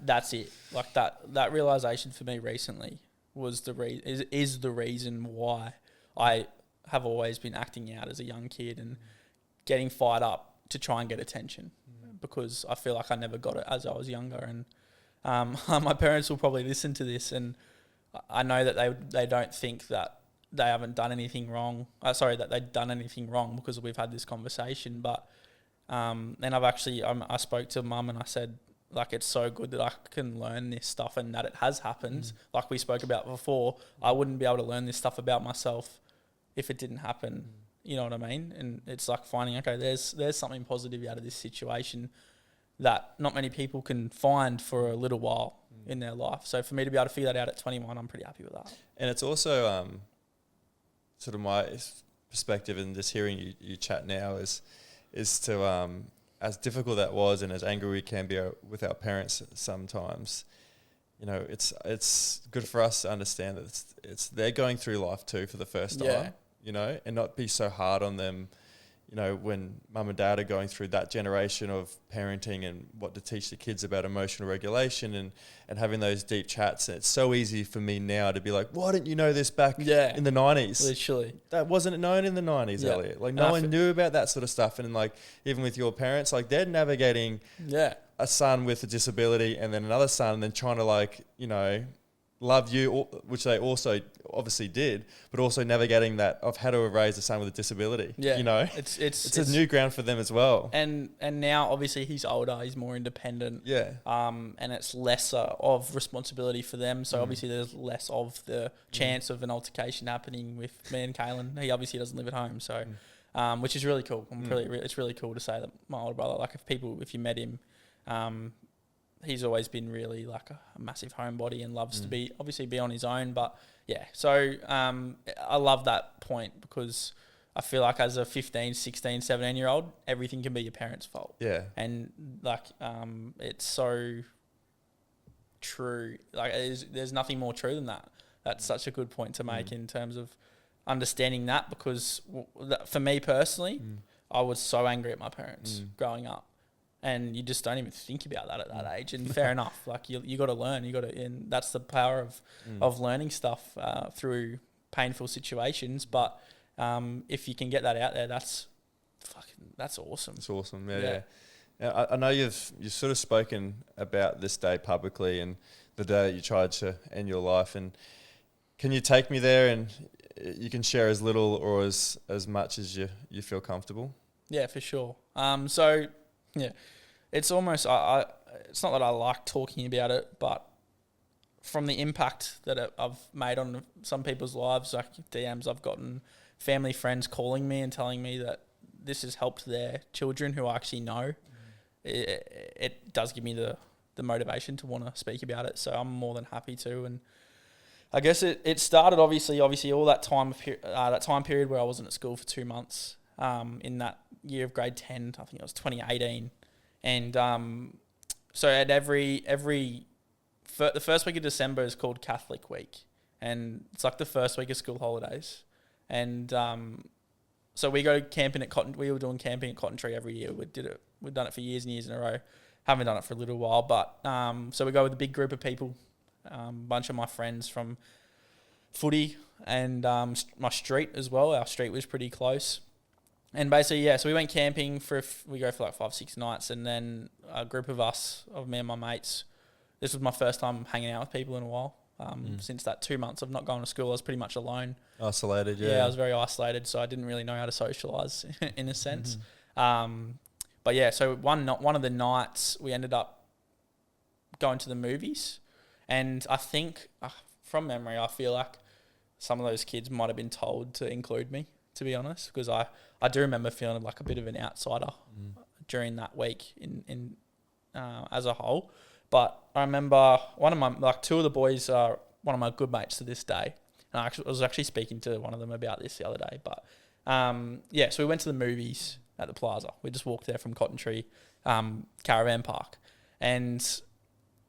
B: that's it. Like that realization for me recently was is the reason why I have always been acting out as a young kid and getting fired up to try and get attention, because I feel like I never got it as I was younger. And my parents will probably listen to this, and I know that they don't think that they haven't done anything wrong. That they've done anything wrong, because we've had this conversation. But then I spoke to Mum and I said, like, it's so good that I can learn this stuff and that it has happened. Like we spoke about before, I wouldn't be able to learn this stuff about myself if it didn't happen. You know what I mean? And it's like finding, okay, there's something positive out of this situation that not many people can find for a little while in their life. So for me to be able to figure that out at 21, I'm pretty happy with that.
A: And it's also sort of my perspective, and just hearing you chat now is to as difficult that was, and as angry we can be with our parents sometimes, it's good for us to understand that it's they're going through life too for the first time, and not be so hard on them, you know, when mum and dad are going through that generation of parenting and what to teach the kids about emotional regulation and having those deep chats. And it's so easy for me now to be like, why didn't you know this back in the 90s?
B: Literally.
A: That wasn't known in the 90s, Elliot. Like, no one knew about that sort of stuff. And like, even with your parents, like they're navigating a son with a disability and then another son and then trying to like, you know, love you, which they also obviously did, but also navigating that of how to raise a son with a disability. You know, it's a new ground for them as well.
B: And now obviously he's older, he's more independent. And it's lesser of responsibility for them. So obviously there's less of the chance of an altercation happening with me and Kaylin. He obviously doesn't live at home, so which is really cool. It's really cool to say that my older brother, like if you met him, he's always been really like a massive homebody and loves to be on his own. But so I love that point because I feel like as a 15, 16, 17-year-old, everything can be your parents' fault. And like it's so true. Like there's nothing more true than that. That's such a good point to make in terms of understanding that because for me personally, I was so angry at my parents growing up. And you just don't even think about that at that age. And fair enough, like you got to learn. And that's the power of learning stuff through painful situations. But if you can get that out there, that's awesome. It's awesome.
A: Yeah. I know you've sort of spoken about this day publicly and the day that you tried to end your life. And can you take me there and you can share as little or as much as you feel comfortable?
B: Yeah, for sure. It's almost, it's not that I like talking about it, but from the impact that I've made on some people's lives, like DMs I've gotten, family, friends calling me and telling me that this has helped their children who I actually know, it does give me the motivation to want to speak about it. So I'm more than happy to. And I guess it started obviously all that time period where I wasn't at school for 2 months in that year of grade 10, I think it was 2018. And so at the first week of December is called Catholic Week, and it's like the first week of school holidays. And so we go camping at Cotton. We were doing camping at Cotton Tree every year. We've done it for years and years in a row. Haven't done it for a little while, but so we go with a big group of people, bunch of my friends from footy and my street as well. Our street was pretty close. And basically, so we went camping we go for like 5-6 nights, and then a group of me and my mates. This was my first time hanging out with people in a while. Since that 2 months of not going to school, I was pretty much alone.
A: Isolated,
B: Yeah, I was very isolated, so I didn't really know how to socialise in a sense. So one of the nights we ended up going to the movies, and I think from memory, I feel like some of those kids might have been told to include me, to be honest, because I do remember feeling like a bit of an outsider during that week in as a whole. But I remember two of the boys are one of my good mates to this day. And I was actually speaking to one of them about this the other day. But so we went to the movies at the Plaza. We just walked there from Cotton Tree Caravan Park. And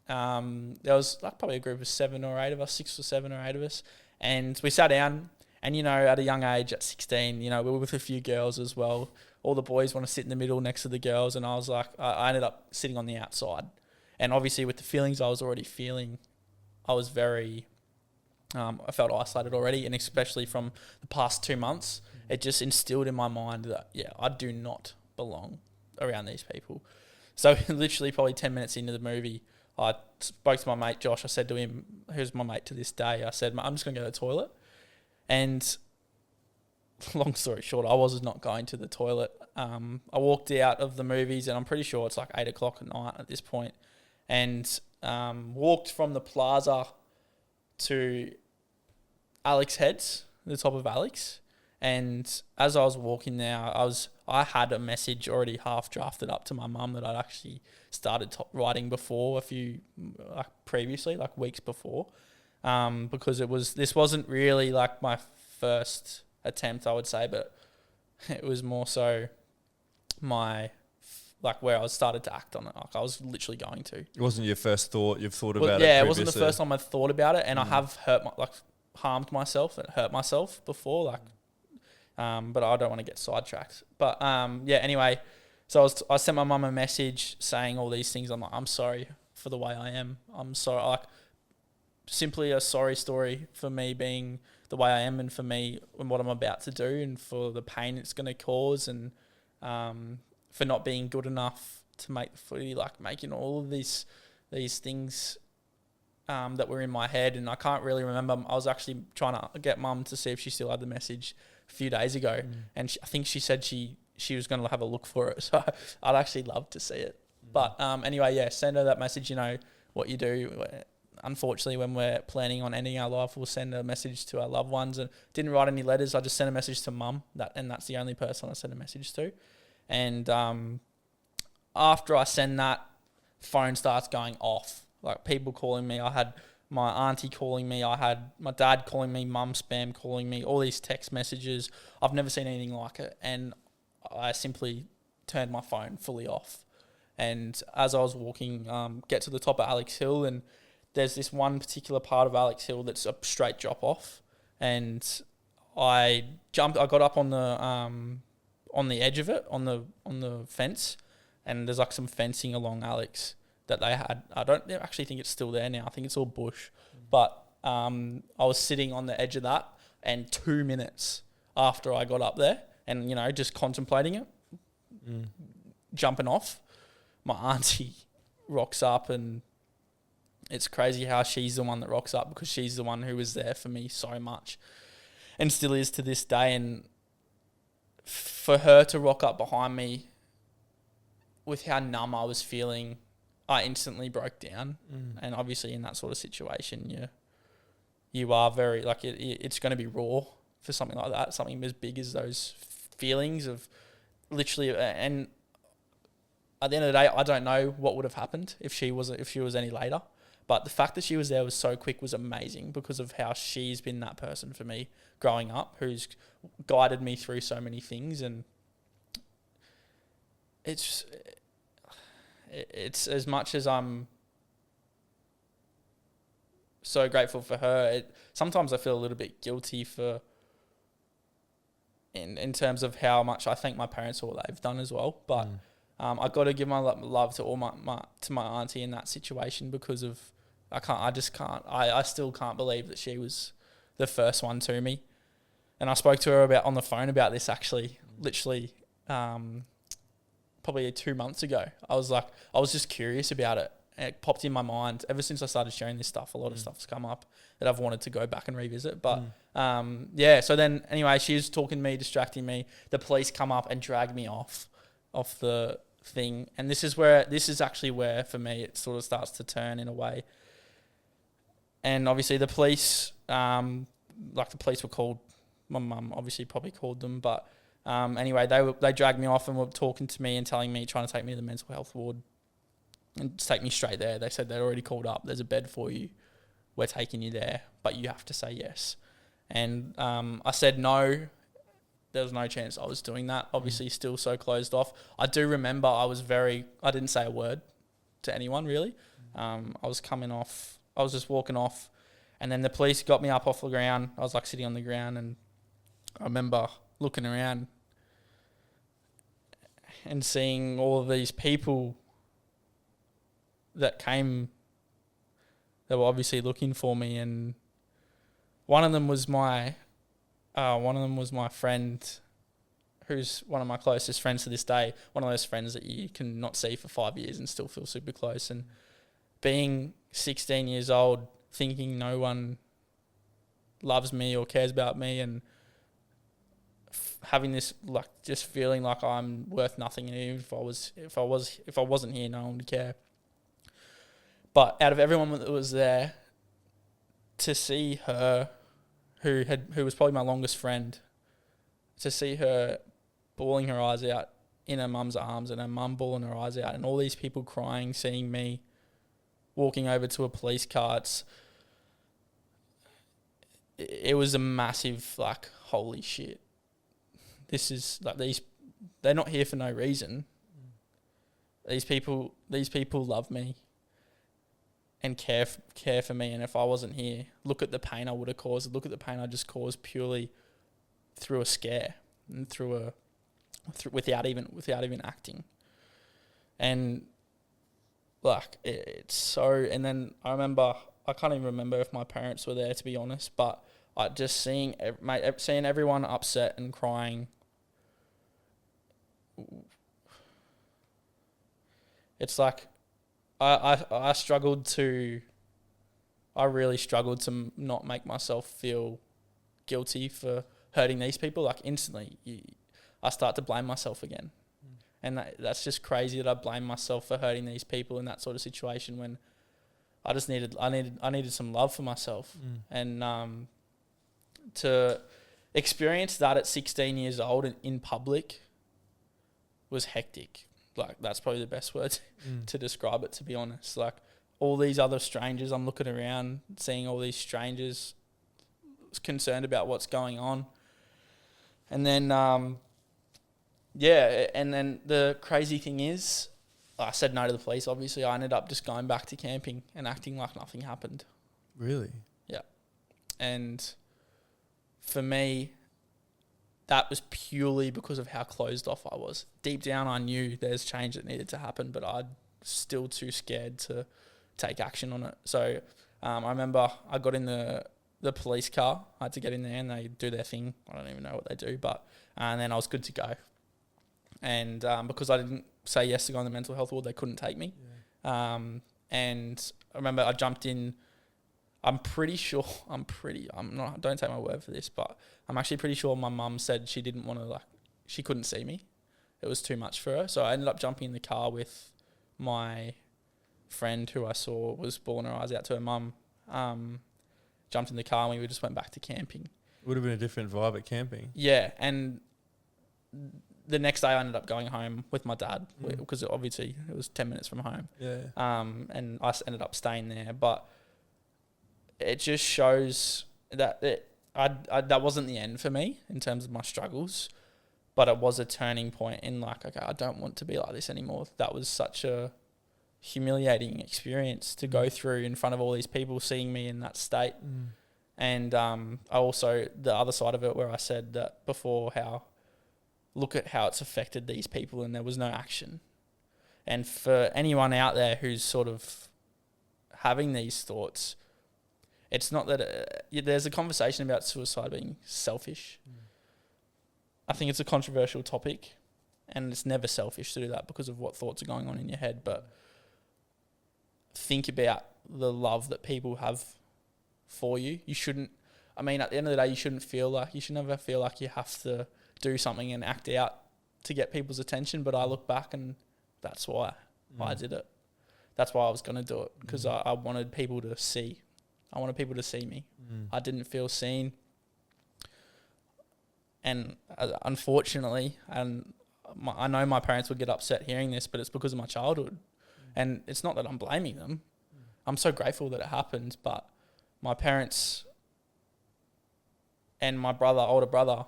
B: there was like probably a group of 7 or 8 of us, 6 or 7 or 8 of us. And we sat down. And, at a young age, at 16, we were with a few girls as well. All the boys want to sit in the middle next to the girls. And I was like, I ended up sitting on the outside. And obviously with the feelings I was already feeling, I was very, I felt isolated already. And especially from the past 2 months, it just instilled in my mind that, I do not belong around these people. So literally probably 10 minutes into the movie, I spoke to my mate, Josh. I said to him, who's my mate to this day, I said, I'm just going to go to the toilet. And long story short, I was not going to the toilet. I walked out of the movies, and I'm pretty sure it's like 8 o'clock at night at this point, and walked from the Plaza to Alex Heads, the top of Alex. And as I was walking there, I had a message already half drafted up to my mum that I'd actually started writing before previously, weeks before. Because this wasn't really like my first attempt, I would say, but it was more so my where I started to act on it. Like I was literally going to. It
A: wasn't your first thought. You've thought about it.
B: Yeah, it wasn't the first time I thought about it, and I have harmed myself and hurt myself before. But I don't want to get sidetracked. But yeah, anyway, so I sent my mum a message saying all these things. I'm like, I'm sorry for the way I am. I'm sorry, like simply a sorry story for me being the way I am, and for me and what I'm about to do, and for the pain it's going to cause, and for not being good enough to make the footy, like making all of these things that were in my head. And I can't really remember. I was actually trying to get mum to see if she still had the message a few days ago, and I think she said she was going to have a look for it. So I'd actually love to see it. But anyway, yeah, send her that message. You know what you do. Unfortunately, when we're planning on ending our life, we'll send a message to our loved ones. And didn't write any letters. I just sent a message to mum. And that's the only person I sent a message to. And after I send that, phone starts going off. Like people calling me. I had my auntie calling me. I had my dad calling me. Mum spam calling me. All these text messages. I've never seen anything like it. And I simply turned my phone fully off. And as I was walking, get to the top of Alex Hill, and there's this one particular part of Alex Hill that's a straight drop off, and I got up on the edge of it, on the fence, and there's like some fencing along Alex that they had. I don't actually think it's still there now. I think it's all bush, but I was sitting on the edge of that, and 2 minutes after I got up there, and just contemplating it, jumping off, my auntie rocks up. And it's crazy how she's the one that rocks up, because she's the one who was there for me so much and still is to this day. And for her to rock up behind me with how numb I was feeling, I instantly broke down. And obviously in that sort of situation, you are very, like, it's going to be raw for something like that, something as big as those feelings of literally. And at the end of the day, I don't know what would have happened if she was any later. But the fact that she was there was so quick was amazing, because of how she's been that person for me growing up, who's guided me through so many things. And it's as much as I'm so grateful for her, sometimes I feel a little bit guilty for in terms of how much I thank my parents for what they've done as well. But I got to give my love to all to my auntie in that situation, because of I still can't believe that she was the first one to me. And I spoke to her on the phone about this actually, literally, probably 2 months ago. I was just curious about it. And it popped in my mind. Ever since I started sharing this stuff, a lot of stuff's come up that I've wanted to go back and revisit. But yeah, so then anyway, she was talking to me, distracting me. The police come up and drag me off the thing. And this is actually where for me it sort of starts to turn in a way. And obviously the police, the police were called. My mum obviously probably called them, but anyway, they dragged me off and were talking to me and trying to take me to the mental health ward and just take me straight there. They said they'd already called up. There's a bed for you. We're taking you there, but you have to say yes. And I said no. There was no chance I was doing that. Obviously, still so closed off. I do remember I didn't say a word to anyone really. I was coming off. I was just walking off, and then the police got me up off the ground. I was like sitting on the ground, and I remember looking around and seeing all of these people that came. They were obviously looking for me, and one of them was my friend, who's one of my closest friends to this day. One of those friends that you can not see for 5 years and still feel super close. And being 16 years old, thinking no one loves me or cares about me, and having this just feeling like I'm worth nothing, and even if I wasn't here, no one would care. But out of everyone that was there, to see her, who was probably my longest friend, to see her bawling her eyes out in her mum's arms, and her mum bawling her eyes out, and all these people crying, seeing me walking over to a police car, it was a massive, holy shit. This is they're not here for no reason. These people love me and care for me, and if I wasn't here, look at the pain I would have caused. Look at the pain I just caused purely through a scare. and without even acting. And like it's so. And then I can't even remember if my parents were there, to be honest. But I just seeing everyone upset and crying. It's like I really struggled to not make myself feel guilty for hurting these people. Like instantly, I start to blame myself again. And that's just crazy that I blame myself for hurting these people in that sort of situation when I needed some love for myself. And to experience that at 16 years old in public was hectic. Like that's probably the best word to describe it, to be honest. Like all these other strangers, I'm looking around, seeing all these strangers concerned about what's going on. And then and then the crazy thing is, I said no to the police, obviously. I ended up just going back to camping and acting like nothing happened.
A: Really?
B: Yeah. And for me, that was purely because of how closed off I was. Deep down, I knew there's change that needed to happen, but I'm still too scared to take action on it. So I remember I got in the police car. I had to get in there and they do their thing. I don't even know what they do, and then I was good to go. And because I didn't say yes to go on the mental health ward, they couldn't take me. Yeah. And I remember I jumped in. Don't take my word for this, but I'm actually pretty sure my mum said she didn't want to, she couldn't see me. It was too much for her. So I ended up jumping in the car with my friend who I saw was bawling her eyes out to her mum. Jumped in the car and we just went back to camping.
A: Would have been a different vibe at camping.
B: Yeah, and the next day I ended up going home with my dad because obviously it was 10 minutes from home.
A: Yeah.
B: And I ended up staying there, but it just shows that that wasn't the end for me in terms of my struggles, but it was a turning point in okay, I don't want to be like this anymore. That was such a humiliating experience to go through in front of all these people seeing me in that state. And I also, the other side of it where I said that before, look at how it's affected these people and there was no action. And for anyone out there who's sort of having these thoughts, it's not that there's a conversation about suicide being selfish. I think it's a controversial topic and it's never selfish to do that because of what thoughts are going on in your head. But think about the love that people have for you. You shouldn't, at the end of the day, you should never feel like you have to do something and act out to get people's attention. But I look back and that's why I did it. That's why I was going to do it, because I wanted people to see. I wanted people to see me. I didn't feel seen. And unfortunately, I know my parents would get upset hearing this, but it's because of my childhood. And it's not that I'm blaming them. I'm so grateful that it happened, but my parents and my older brother,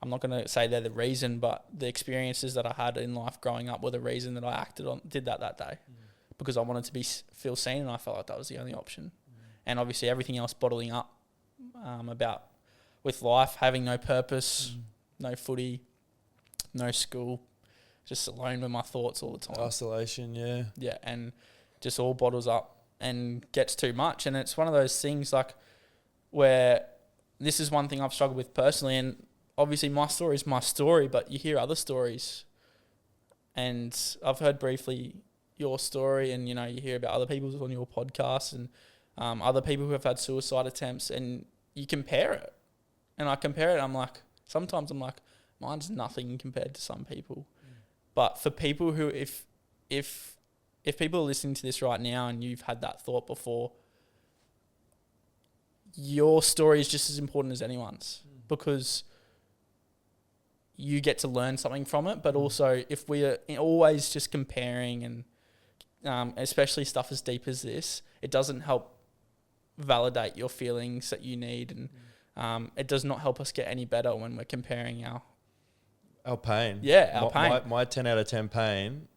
B: I'm not going to say they're the reason, but the experiences that I had in life growing up were the reason that I did that day. Because I wanted to feel seen, and I felt like that was the only option. And obviously everything else bottling up about with life, having no purpose, no footy, no school, just alone with my thoughts all the time.
A: Isolation, yeah.
B: Yeah, and just all bottles up and gets too much. And it's one of those things where this is one thing I've struggled with personally, and obviously my story is my story, but you hear other stories. And I've heard briefly your story, and you hear about other people's on your podcast and other people who have had suicide attempts, and you compare it. And I compare it, sometimes I'm like, mine's nothing compared to some people. But for people who, if people are listening to this right now and you've had that thought before, your story is just as important as anyone's, because you get to learn something from it. But also, if we are always just comparing, and especially stuff as deep as this, it doesn't help validate your feelings that you need, and it does not help us get any better when we're comparing
A: our pain.
B: Yeah, our pain.
A: My 10 out of 10 pain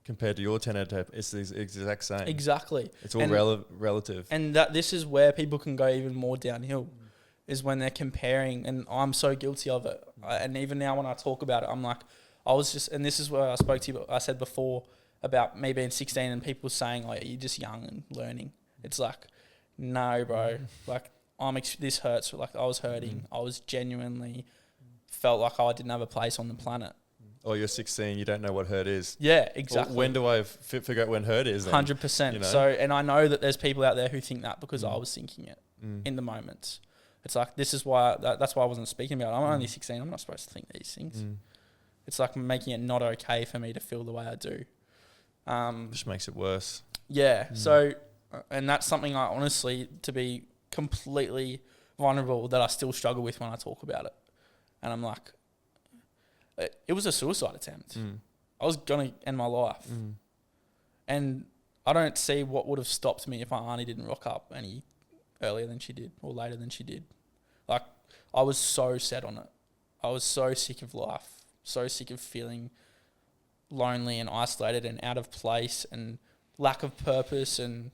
A: compared to your 10 out of 10, it's the exact same.
B: Exactly.
A: It's all relative.
B: And that this is where people can go even more downhill. is when they're comparing, and I'm so guilty of it. And even now when I talk about it, I'm like, I was just, and this is where I spoke to you, I said before about me being 16 and people saying, like, you're just young and learning. It's like, no, bro. Like, this hurts. Like, I was hurting. I was genuinely felt like I didn't have a place on the planet.
A: Or you're 16, you don't know what hurt is.
B: Yeah, exactly.
A: Well, when do I figure out when hurt is then?
B: 100%. You know? So, and I know that there's people out there who think that because I was thinking it in the moments. It's like, this is why, that's why I wasn't speaking about it. I'm only 16. I'm not supposed to think these things. It's like making it not okay for me to feel the way I do.
A: Just makes it worse.
B: Yeah. So, and that's something I honestly, to be completely vulnerable, that I still struggle with when I talk about it. And I'm like, it was a suicide attempt. I was going to end my life. And I don't see what would have stopped me if my auntie didn't rock up any earlier than she did or later than she did. Like, I was so set on it. I was so sick of life, so sick of feeling lonely and isolated and out of place and lack of purpose and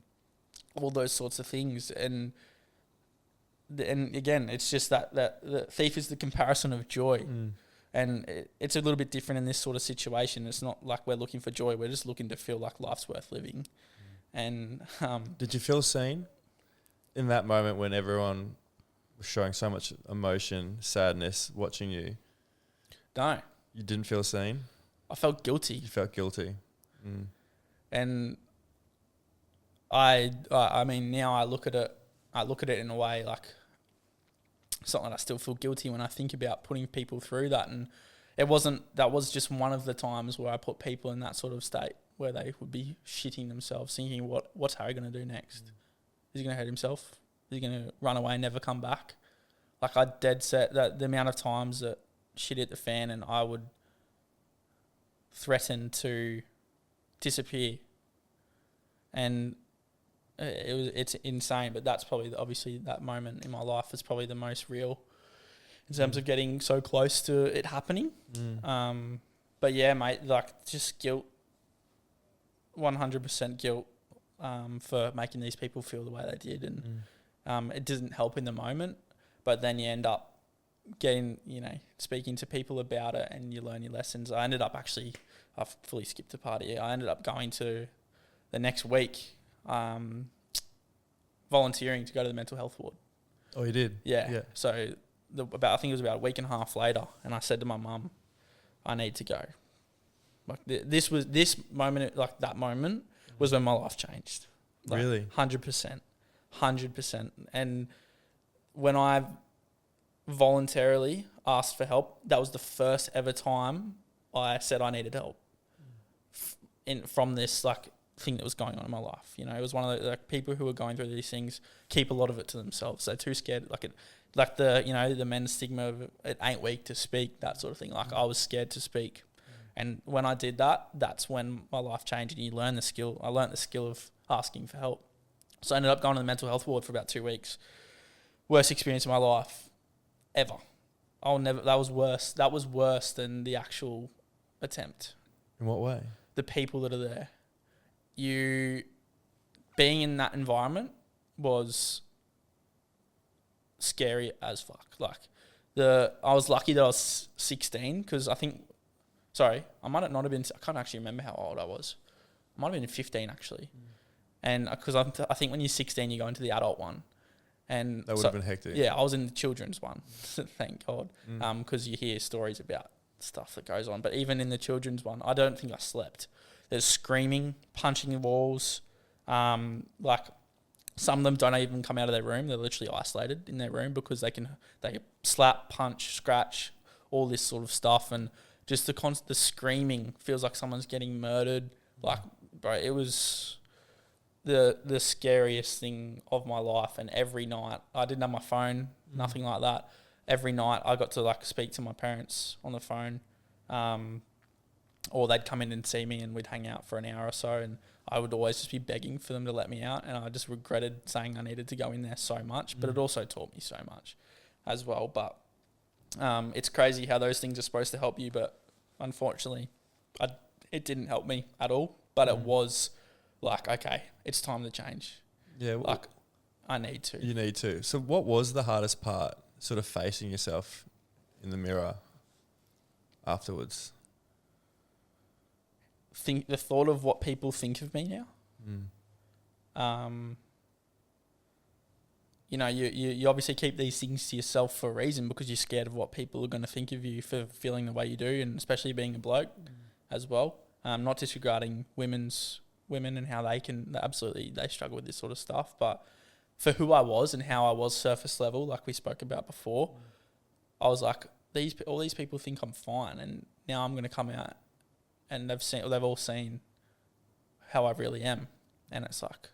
B: all those sorts of things. And again, it's just that the thief is the comparison of joy. And it's a little bit different in this sort of situation. It's not like we're looking for joy. We're just looking to feel like life's worth living. And
A: did you feel seen in that moment when everyone was showing so much emotion, sadness, watching you?
B: No.
A: You didn't feel seen?
B: I felt guilty.
A: You felt guilty.
B: And I mean, now I look at it in a way like something I still feel guilty when I think about putting people through that. And that was just one of the times where I put people in that sort of state where they would be shitting themselves, thinking, what's Harry going to do next? Is he going to hurt himself? Is he going to run away and never come back? Like, I dead set that the amount of times that shit hit the fan and I would threaten to disappear. And it's insane, but that's probably obviously that moment in my life is probably the most real in terms of getting so close to it happening. But yeah, mate, like, just guilt, 100% guilt for making these people feel the way they did. And it doesn't help in the moment, but then you end up getting, speaking to people about it and you learn your lessons. I've fully skipped a part here. I ended up going to the next week, volunteering to go to the mental health ward.
A: Oh, you did?
B: Yeah. So I think it was about a week and a half later, and I said to my mum, I need to go. Like, this moment, like that moment was when my life changed. Like,
A: really?
B: 100%. And when I voluntarily asked for help, that was the first ever time I said I needed help from this, like, thing that was going on in my life. It was one of the people who are going through these things keep a lot of it to themselves. They're too scared, the men's stigma of it ain't weak to speak, that sort of thing. Like, I was scared to speak. And when I did that, that's when my life changed, and you learn the skill. I learned the skill of asking for help. So I ended up going to the mental health ward for about 2 weeks. Worst experience of my life ever. That was worse. That was worse than the actual attempt.
A: In what way?
B: The people that are there. You being in that environment was scary as fuck. Like, I was lucky that I was 16 because I might not have been. I can't actually remember how old I was. I might have been 15 actually, and because I think when you're 16 you go into the adult one, and
A: that would have been hectic.
B: Yeah, I was in the children's one, thank God, because you hear stories about stuff that goes on. But even in the children's one, I don't think I slept. There's screaming, punching the walls. Like, some of them don't even come out of their room. They're literally isolated in their room because they slap, punch, scratch, all this sort of stuff. And just the screaming feels like someone's getting murdered. Like, bro, it was the scariest thing of my life. And every night, I didn't have my phone, nothing like that. Every night I got to speak to my parents on the phone. Or they'd come in and see me and we'd hang out for an hour or so, and I would always just be begging for them to let me out, and I just regretted saying I needed to go in there so much, but it also taught me so much as well. But it's crazy how those things are supposed to help you, but unfortunately it didn't help me at all. But it was like, okay, it's time to change.
A: Yeah.
B: I need to.
A: You need to. So what was the hardest part, sort of facing yourself in the mirror afterwards?
B: The thought of what people think of me now. You know, you obviously keep these things to yourself for a reason because you're scared of what people are going to think of you for feeling the way you do, and especially being a bloke as well. Not disregarding women and how they struggle with this sort of stuff, but for who I was and how I was surface level, like we spoke about before, I was like, all these people think I'm fine, and now I'm going to come out and they've all seen how I really am, and it's like,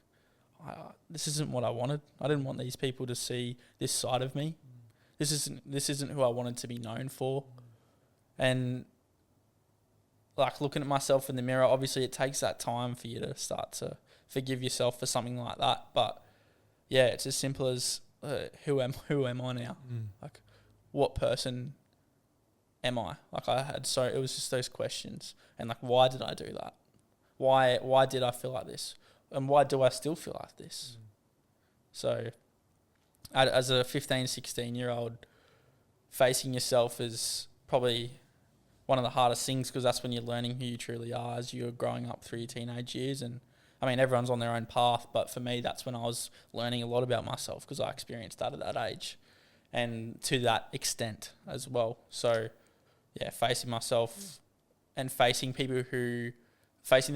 B: this isn't what I wanted. I didn't want these people to see this side of me. This isn't who I wanted to be known for. And like looking at myself in the mirror, obviously it takes that time for you to start to forgive yourself for something like that. But yeah, it's as simple as who am I now? Like, what person am I? Like it was just those questions, and like, why did I do that? Why did I feel like this? And why do I still feel like this? So as a 15, 16-year-old, facing yourself is probably one of the hardest things, because that's when you're learning who you truly are as you're growing up through your teenage years. And I mean, everyone's on their own path, but for me, that's when I was learning a lot about myself, because I experienced that at that age and to that extent as well. So yeah, facing myself and facing the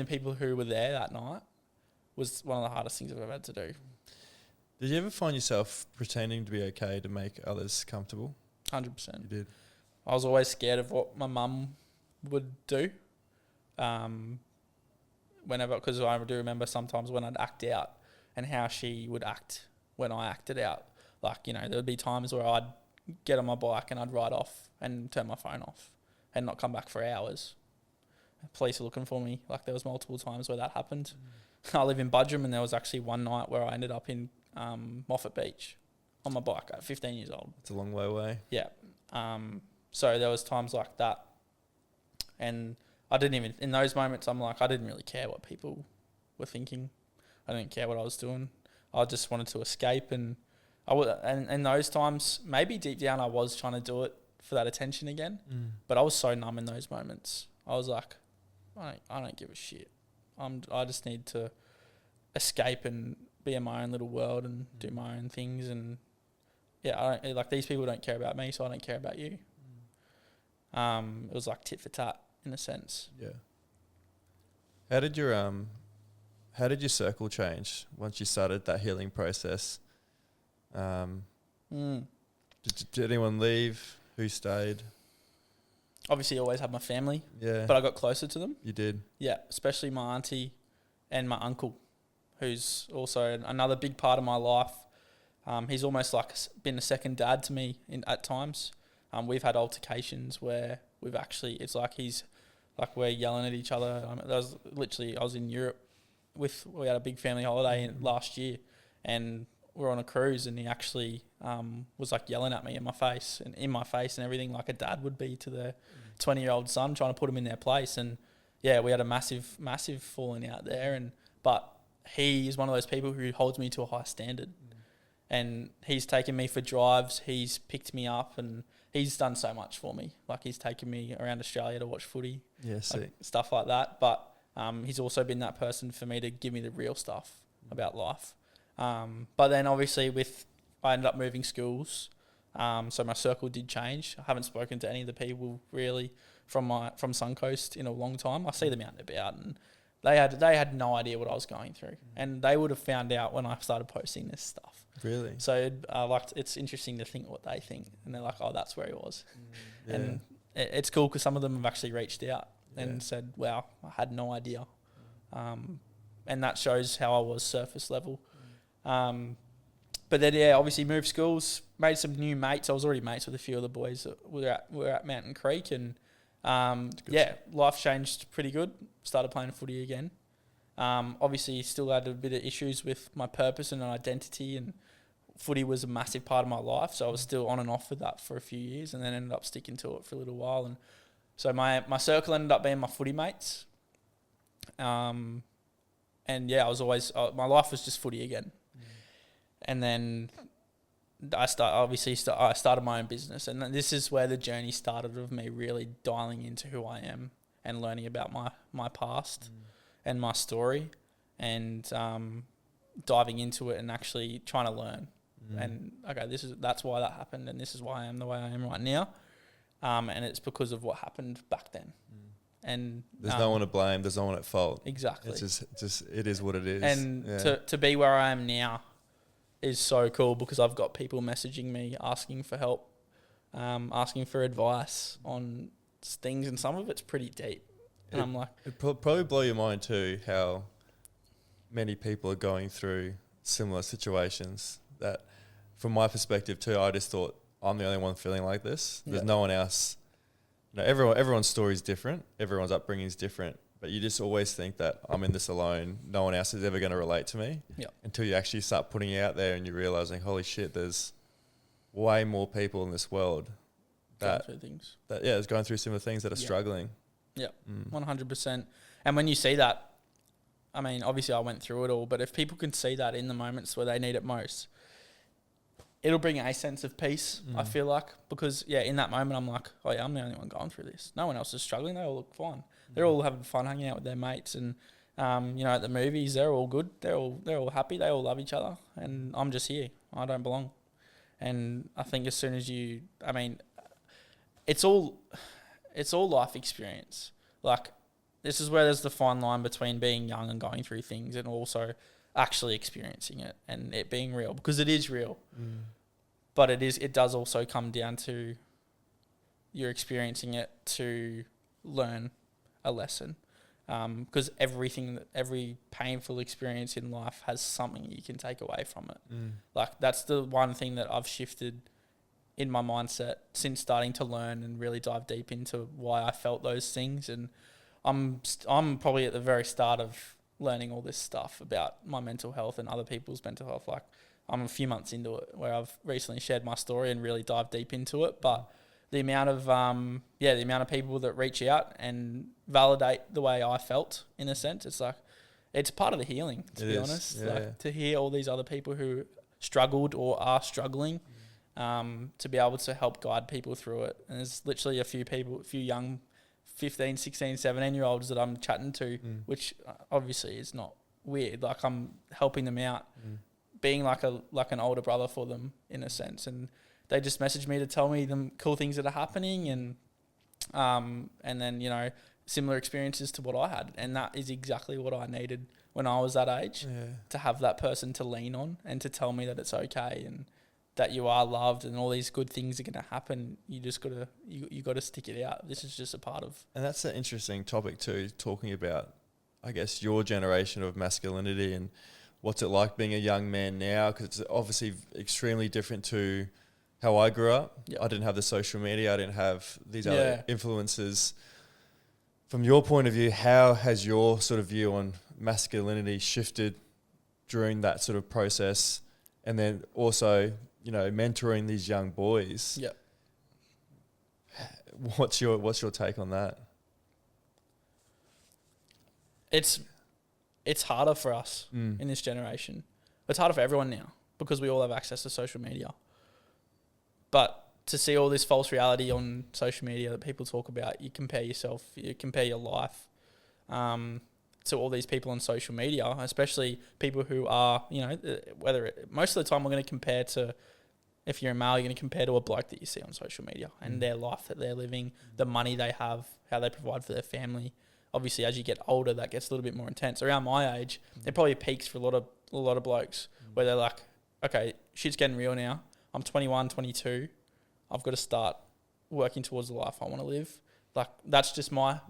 B: people who were there that night was one of the hardest things I've ever had to do.
A: Did you ever find yourself pretending to be okay to make others comfortable?
B: 100%.
A: You did.
B: I was always scared of what my mum would do. Because I do remember sometimes when I'd act out and how she would act when I acted out. Like, you know, there would be times where I'd get on my bike and I'd ride off and turn my phone off and not come back for hours. Police are looking for me. Like, there was multiple times where that happened. I live in Budrum, and there was actually one night where I ended up in Moffat Beach on my bike at 15 years old.
A: It's a long way away.
B: Yeah. So there was times like that, and I didn't even, in those moments, I'm like, I didn't really care what people were thinking. I didn't care what I was doing. I just wanted to escape, and and in those times, maybe deep down I was trying to do it for that attention again, but I was so numb in those moments. I was like, I don't give a shit. I just need to escape and be in my own little world and do my own things. And yeah, these people don't care about me, so I don't care about you. It was like tit for tat in a sense.
A: Yeah. How did your circle change once you started that healing process? Did anyone leave? Who stayed?
B: Obviously, I always had my family.
A: Yeah.
B: But I got closer to them.
A: You did?
B: Yeah, especially my auntie and my uncle, who's also another big part of my life. He's almost like been a second dad to me at times. We've had altercations where it's like we're yelling at each other. I was in Europe we had a big family holiday last year, and we're on a cruise, and he actually was like yelling at me in my face and everything, like a dad would be to their 20-year-old son, trying to put him in their place. And yeah, we had a massive falling out there. But he is one of those people who holds me to a high standard, and he's taken me for drives. He's picked me up, and he's done so much for me. Like, he's taken me around Australia to watch footy, stuff like that. But he's also been that person for me to give me the real stuff about life. But then obviously I ended up moving schools, so my circle did change. I haven't spoken to any of the people really from Suncoast in a long time. I see them out and about, and they had no idea what I was going through, and they would have found out when I started posting this stuff.
A: Really?
B: So it's interesting to think what they think, and they're like, "Oh, that's where he was," and it's cool because some of them have actually reached out and said, "Wow, I had no idea," and that shows how I was surface level. But then, obviously moved schools, made some new mates. I was already mates with a few of the boys that were at Mountain Creek, and life changed pretty good. Started playing footy again. Obviously still had a bit of issues with my purpose and identity, and footy was a massive part of my life, so I was still on and off with that for a few years, and then ended up sticking to it for a little while. And so my circle ended up being my footy mates. I was always my life was just footy again. and then I started my own business, and this is where the journey started of me really dialing into who I am and learning about my past and my story, and diving into it and actually trying to learn. And okay, that's why that happened, and this is why I am the way I am right now. And it's because of what happened back then. And
A: there's no one to blame. There's no one at fault.
B: Exactly.
A: It's just it is what it is.
B: And to be where I am now is so cool, because I've got people messaging me asking for help, asking for advice on things, and some of it's pretty deep. And I'm like,
A: it probably blow your mind too how many people are going through similar situations. That, from my perspective too, I just thought I'm the only one feeling like this. There's no one else. You know, everyone's story is different. Everyone's upbringing is different. But you just always think that I'm in this alone. No one else is ever going to relate to me. Until you actually start putting it out there and you're realizing, holy shit, there's way more people in this world that is going through similar things, that are struggling.
B: 100%. And when you see that, I mean, obviously I went through it all, but if people can see that in the moments where they need it most, it'll bring a sense of peace, I feel like. Because, in that moment, I'm like, oh, yeah, I'm the only one going through this. No one else is struggling. They all look fine. They're all having fun hanging out with their mates. And, at the movies, they're all good. They're all happy. They all love each other. And I'm just here. I don't belong. And I think as soon as it's all life experience. Like, this is where there's the fine line between being young and going through things, and also actually experiencing it and it being real, because it is real. But it does also come down to you're experiencing it to learn a lesson, because every painful experience in life has something you can take away from it. Like, that's the one thing that I've shifted in my mindset since starting to learn and really dive deep into why I felt those things. And I'm probably at the very start of learning all this stuff about my mental health and other people's mental health. Like, I'm a few months into it, where I've recently shared my story and really dived deep into it. But the amount of people that reach out and validate the way I felt, in a sense, it's like, it's part of the healing, to be honest. To hear all these other people who struggled or are struggling, to be able to help guide people through it. And there's literally a few young 15, 16, 17-year-olds that I'm chatting to, which obviously is not weird. Like, I'm helping them out, being like an older brother for them, in a sense. And they just message me to tell me the cool things that are happening, and then, similar experiences to what I had. And that is exactly what I needed when I was that age, to have that person to lean on and to tell me that it's okay and that you are loved and all these good things are going to happen. You just gotta you got to stick it out. This is just a part of.
A: And that's an interesting topic too, talking about, I guess, your generation of masculinity and what's it like being a young man now, because it's obviously extremely different to how I grew up. I didn't have the social media. I didn't have these other influences. From your point of view, how has your sort of view on masculinity shifted during that sort of process? And then also, mentoring these young boys. What's your take on that?
B: It's harder for us in this generation. It's harder for everyone now, because we all have access to social media. But to see all this false reality on social media that people talk about, you compare yourself, you compare your life to all these people on social media, especially people who are, most of the time we're going to compare to, if you're a male, you're going to compare to a bloke that you see on social media and their life that they're living, the money they have, how they provide for their family. Obviously, as you get older, that gets a little bit more intense. Around my age, it probably peaks for a lot of blokes where they're like, okay, shit's getting real now. I'm 21, 22. I've got to start working towards the life I want to live. Like, that's just my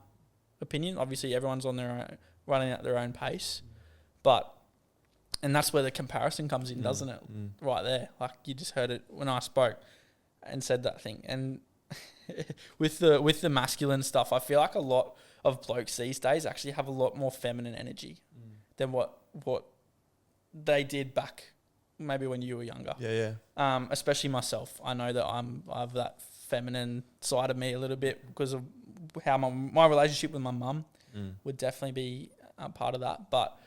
B: opinion. Obviously, everyone's on their own, running at their own pace. And that's where the comparison comes in, doesn't it? Right there. Like, you just heard it when I spoke and said that thing. And with the masculine stuff, I feel like a lot of blokes these days actually have a lot more feminine energy than what they did back maybe when you were younger. Especially myself. I know that I have that feminine side of me a little bit because of how my relationship with my mum would definitely be a part of that. But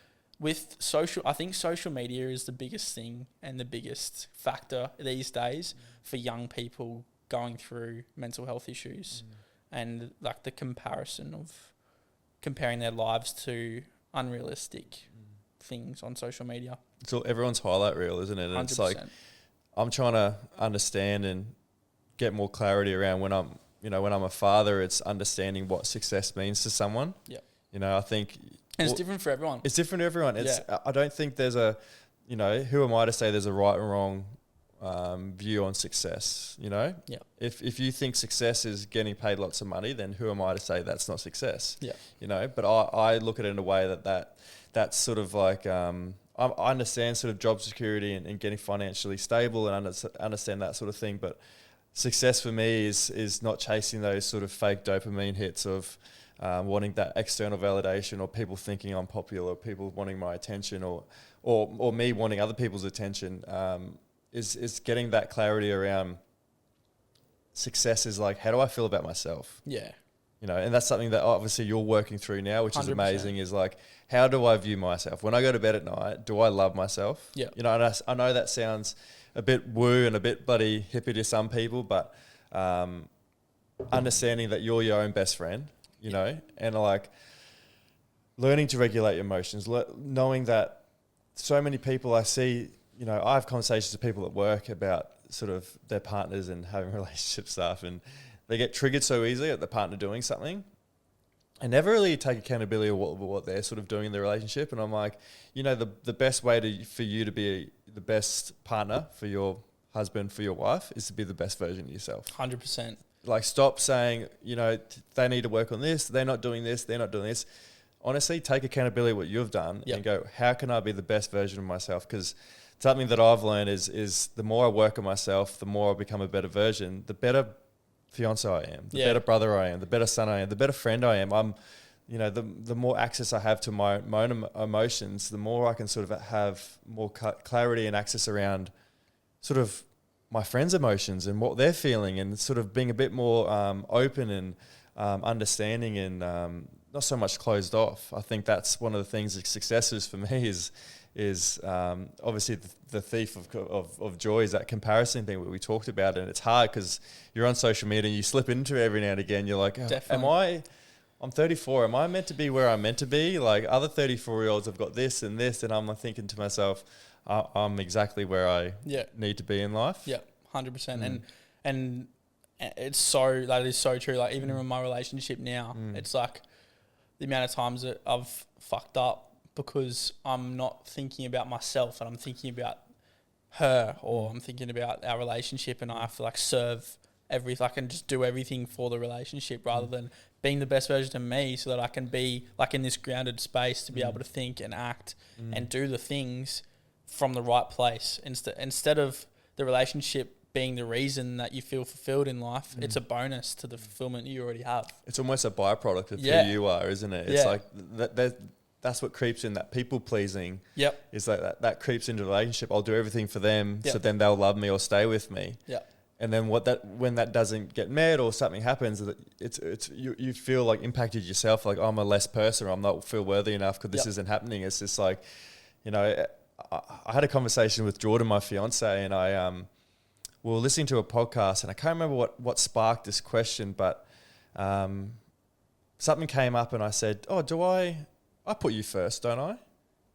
B: I think social media is the biggest thing and the biggest factor these days for young people going through mental health issues, and like the comparison of comparing their lives to unrealistic things on social media.
A: So everyone's highlight reel, isn't it? And
B: 100%.
A: it's like, I'm trying to understand and get more clarity around when I'm a father, it's understanding what success means to someone.
B: Yeah.
A: I think...
B: And it's different for everyone.
A: It's different for everyone. I don't think there's who am I to say there's a right and wrong view on success, Yeah. If you think success is getting paid lots of money, then who am I to say that's not success?
B: Yeah.
A: But I look at it in a way that's sort of like, I understand sort of job security and getting financially stable and understand that sort of thing. But success for me is not chasing those sort of fake dopamine hits of wanting that external validation, or people thinking I'm popular, or people wanting my attention, or me wanting other people's attention. Is getting that clarity around success is like, how do I feel about myself?
B: Yeah.
A: And that's something that obviously you're working through now, which
B: 100%.
A: is amazing, is like, how do I view myself? When I go to bed at night, do I love myself?
B: Yeah.
A: And I know that sounds a bit woo and a bit bloody hippie to some people, but understanding that you're your own best friend, and like learning to regulate your emotions, knowing that so many people I see, I have conversations with people at work about sort of their partners and having relationship stuff, and they get triggered so easily at the partner doing something and never really take accountability of what they're sort of doing in the relationship. And I'm like, the best way for you to be the best partner for your husband, for your wife, is to be the best version of yourself.
B: 100%.
A: Like, stop saying, they need to work on this, they're not doing this, they're not doing this. Honestly, take accountability of what you've done and go, how can I be the best version of myself? Because something that I've learned is the more I work on myself, the more I become a better version, the better fiance I am, the better brother I am, the better son I am, the better friend I am. I'm, the more access I have to my own emotions, the more I can sort of have more clarity and access around sort of my friends' emotions and what they're feeling, and sort of being a bit more open and understanding and not so much closed off. I think that's one of the things that success is for me is obviously the thief of joy is that comparison thing that we talked about. And it's hard because you're on social media and you slip into it every now and again. You're like, I'm 34. Am I meant to be where I'm meant to be? Like, other 34-year-olds have got this and this. And I'm thinking to myself, I'm exactly where I need to be in life.
B: Yeah, 100%. And that is so true. Like, even in my relationship now, it's like the amount of times that I've fucked up because I'm not thinking about myself and I'm thinking about her, or I'm thinking about our relationship, and I have to like serve everything. I can just do everything for the relationship rather than being the best version of me, so that I can be like in this grounded space to be able to think and act and do the things from the right place. Instead of the relationship being the reason that you feel fulfilled in life, it's a bonus to the fulfillment you already have. It's
A: almost a byproduct of who you are, isn't it? It's like that's what creeps in, that people pleasing.
B: Yep.
A: Is like that creeps into the relationship. I'll do everything for them, so then they'll love me or stay with me.
B: Yeah.
A: And then when that doesn't get met or something happens, it's you feel like impacted yourself. Like, I'm a less person, or I'm not feel worthy enough because this isn't happening. It's just like, I had a conversation with Jordan, my fiance, and we were listening to a podcast, and I can't remember what sparked this question, but something came up, and I said, "Oh, do I put you first, don't I?"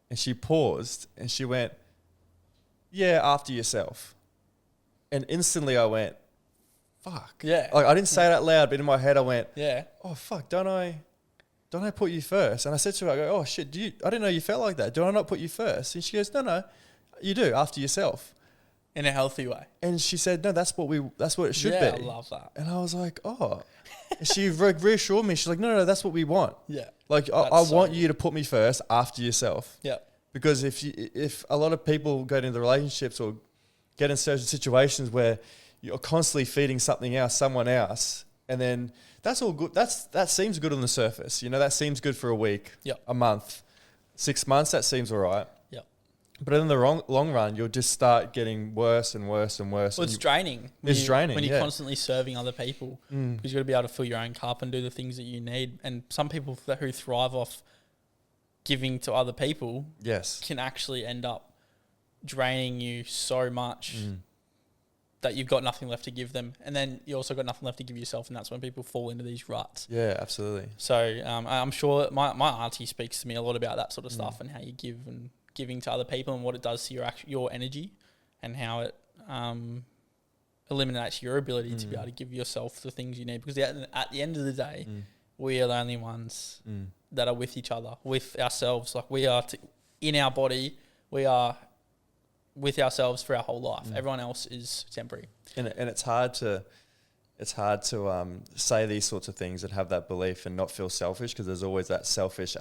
A: And she paused, and she went, "Yeah, after yourself." And instantly I went, "Fuck."
B: Yeah.
A: Like, I didn't say it out loud, but in my head I went,
B: "Yeah.
A: Oh fuck, don't I put you first?" And I said to her, I go, "Oh shit, I didn't know you felt like that. Do I not put you first?" And she goes, No, you do, after yourself.
B: In a healthy way.
A: And she said, "No, that's what it should be."
B: Yeah, I love that.
A: And I was like, "Oh." And she reassured me. She's like, No, that's what we want.
B: Yeah.
A: Like, I want you to put me first after yourself.
B: Yeah.
A: Because if a lot of people go into the relationships or get in certain situations where you're constantly feeding someone else, and then that's all good. That seems good on the surface. That seems good for a week, a month, 6 months. That seems all right. But in the long run, you'll just start getting worse and worse and worse.
B: Well, it's draining.
A: It's draining
B: when you're constantly serving other people, because you've got to be able to fill your own cup and do the things that you need. And some people who thrive off giving to other people
A: Yes.
B: can actually end up draining you so much that you've got nothing left to give them. And then you also got nothing left to give yourself, and that's when people fall into these ruts.
A: Yeah, absolutely.
B: So I'm sure my auntie speaks to me a lot about that sort of stuff and how you give and giving to other people and what it does to your energy and how it eliminates your ability to be able to give yourself the things you need. Because at the end of the day, we are the only ones that are with each other, with ourselves. Like we are in our body, we are with ourselves for our whole life. Everyone else is temporary.
A: And it's hard to say these sorts of things and have that belief and not feel selfish, because there's always that selfish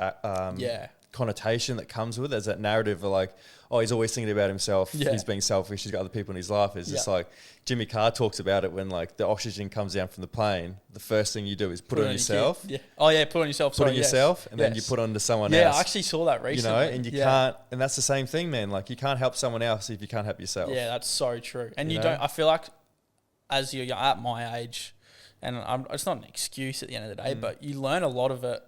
A: connotation that comes with it. There's that narrative of like, oh, he's always thinking about himself.
B: Yeah.
A: He's being selfish. He's got other people in his life. It's just like Jimmy Carr talks about it when like the oxygen comes down from the plane. The first thing you do is put it on yourself.
B: Yeah. Oh yeah, put on yourself.
A: Put on yourself, and then you put onto someone else.
B: Yeah, I actually saw that recently.
A: And you can't, and that's the same thing, man. Like you can't help someone else if you can't help yourself.
B: Yeah, that's so true. And you don't. I feel like as you're at my age, and it's not an excuse at the end of the day, but you learn a lot of it.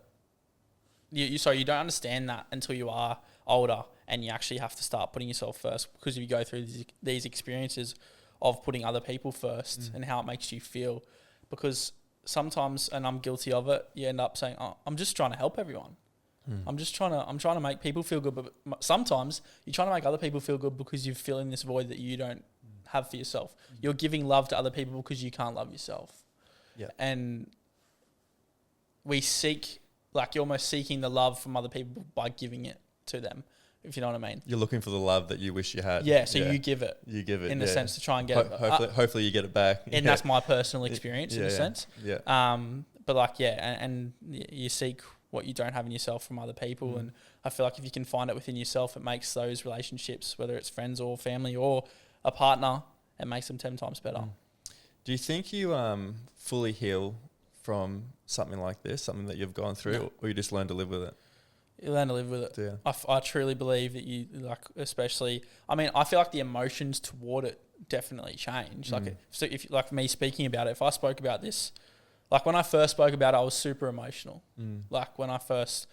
B: You don't understand that until you are older, and you actually have to start putting yourself first, because if you go through these experiences of putting other people first and how it makes you feel, because sometimes, and I'm guilty of it, you end up saying, oh, I'm just trying to help everyone. I'm trying to make people feel good, but sometimes you're trying to make other people feel good because you're filling this void that you don't have for yourself. You're giving love to other people because you can't love yourself.
A: Yeah.
B: And we seek, like, you're almost seeking the love from other people by giving it to them, if you know what I mean.
A: You're looking for the love that you wish you had.
B: Yeah, so you give it.
A: You give it,
B: in a sense, to try and get it.
A: Hopefully you get it back.
B: And that's my personal experience in a sense.
A: Yeah.
B: But like, and you seek what you don't have in yourself from other people. And I feel like if you can find it within yourself, it makes those relationships, whether it's friends or family or a partner, it makes them 10 times better.
A: Do you think you fully heal from something like this, something that you've gone through, or you just learn to live with it?
B: You learn to live with it.
A: Yeah.
B: I truly believe that you, like, especially, I mean, I feel like the emotions toward it definitely change. Like, so if like me speaking about it, if I spoke about this, like when I first spoke about it, I was super emotional. Like when I first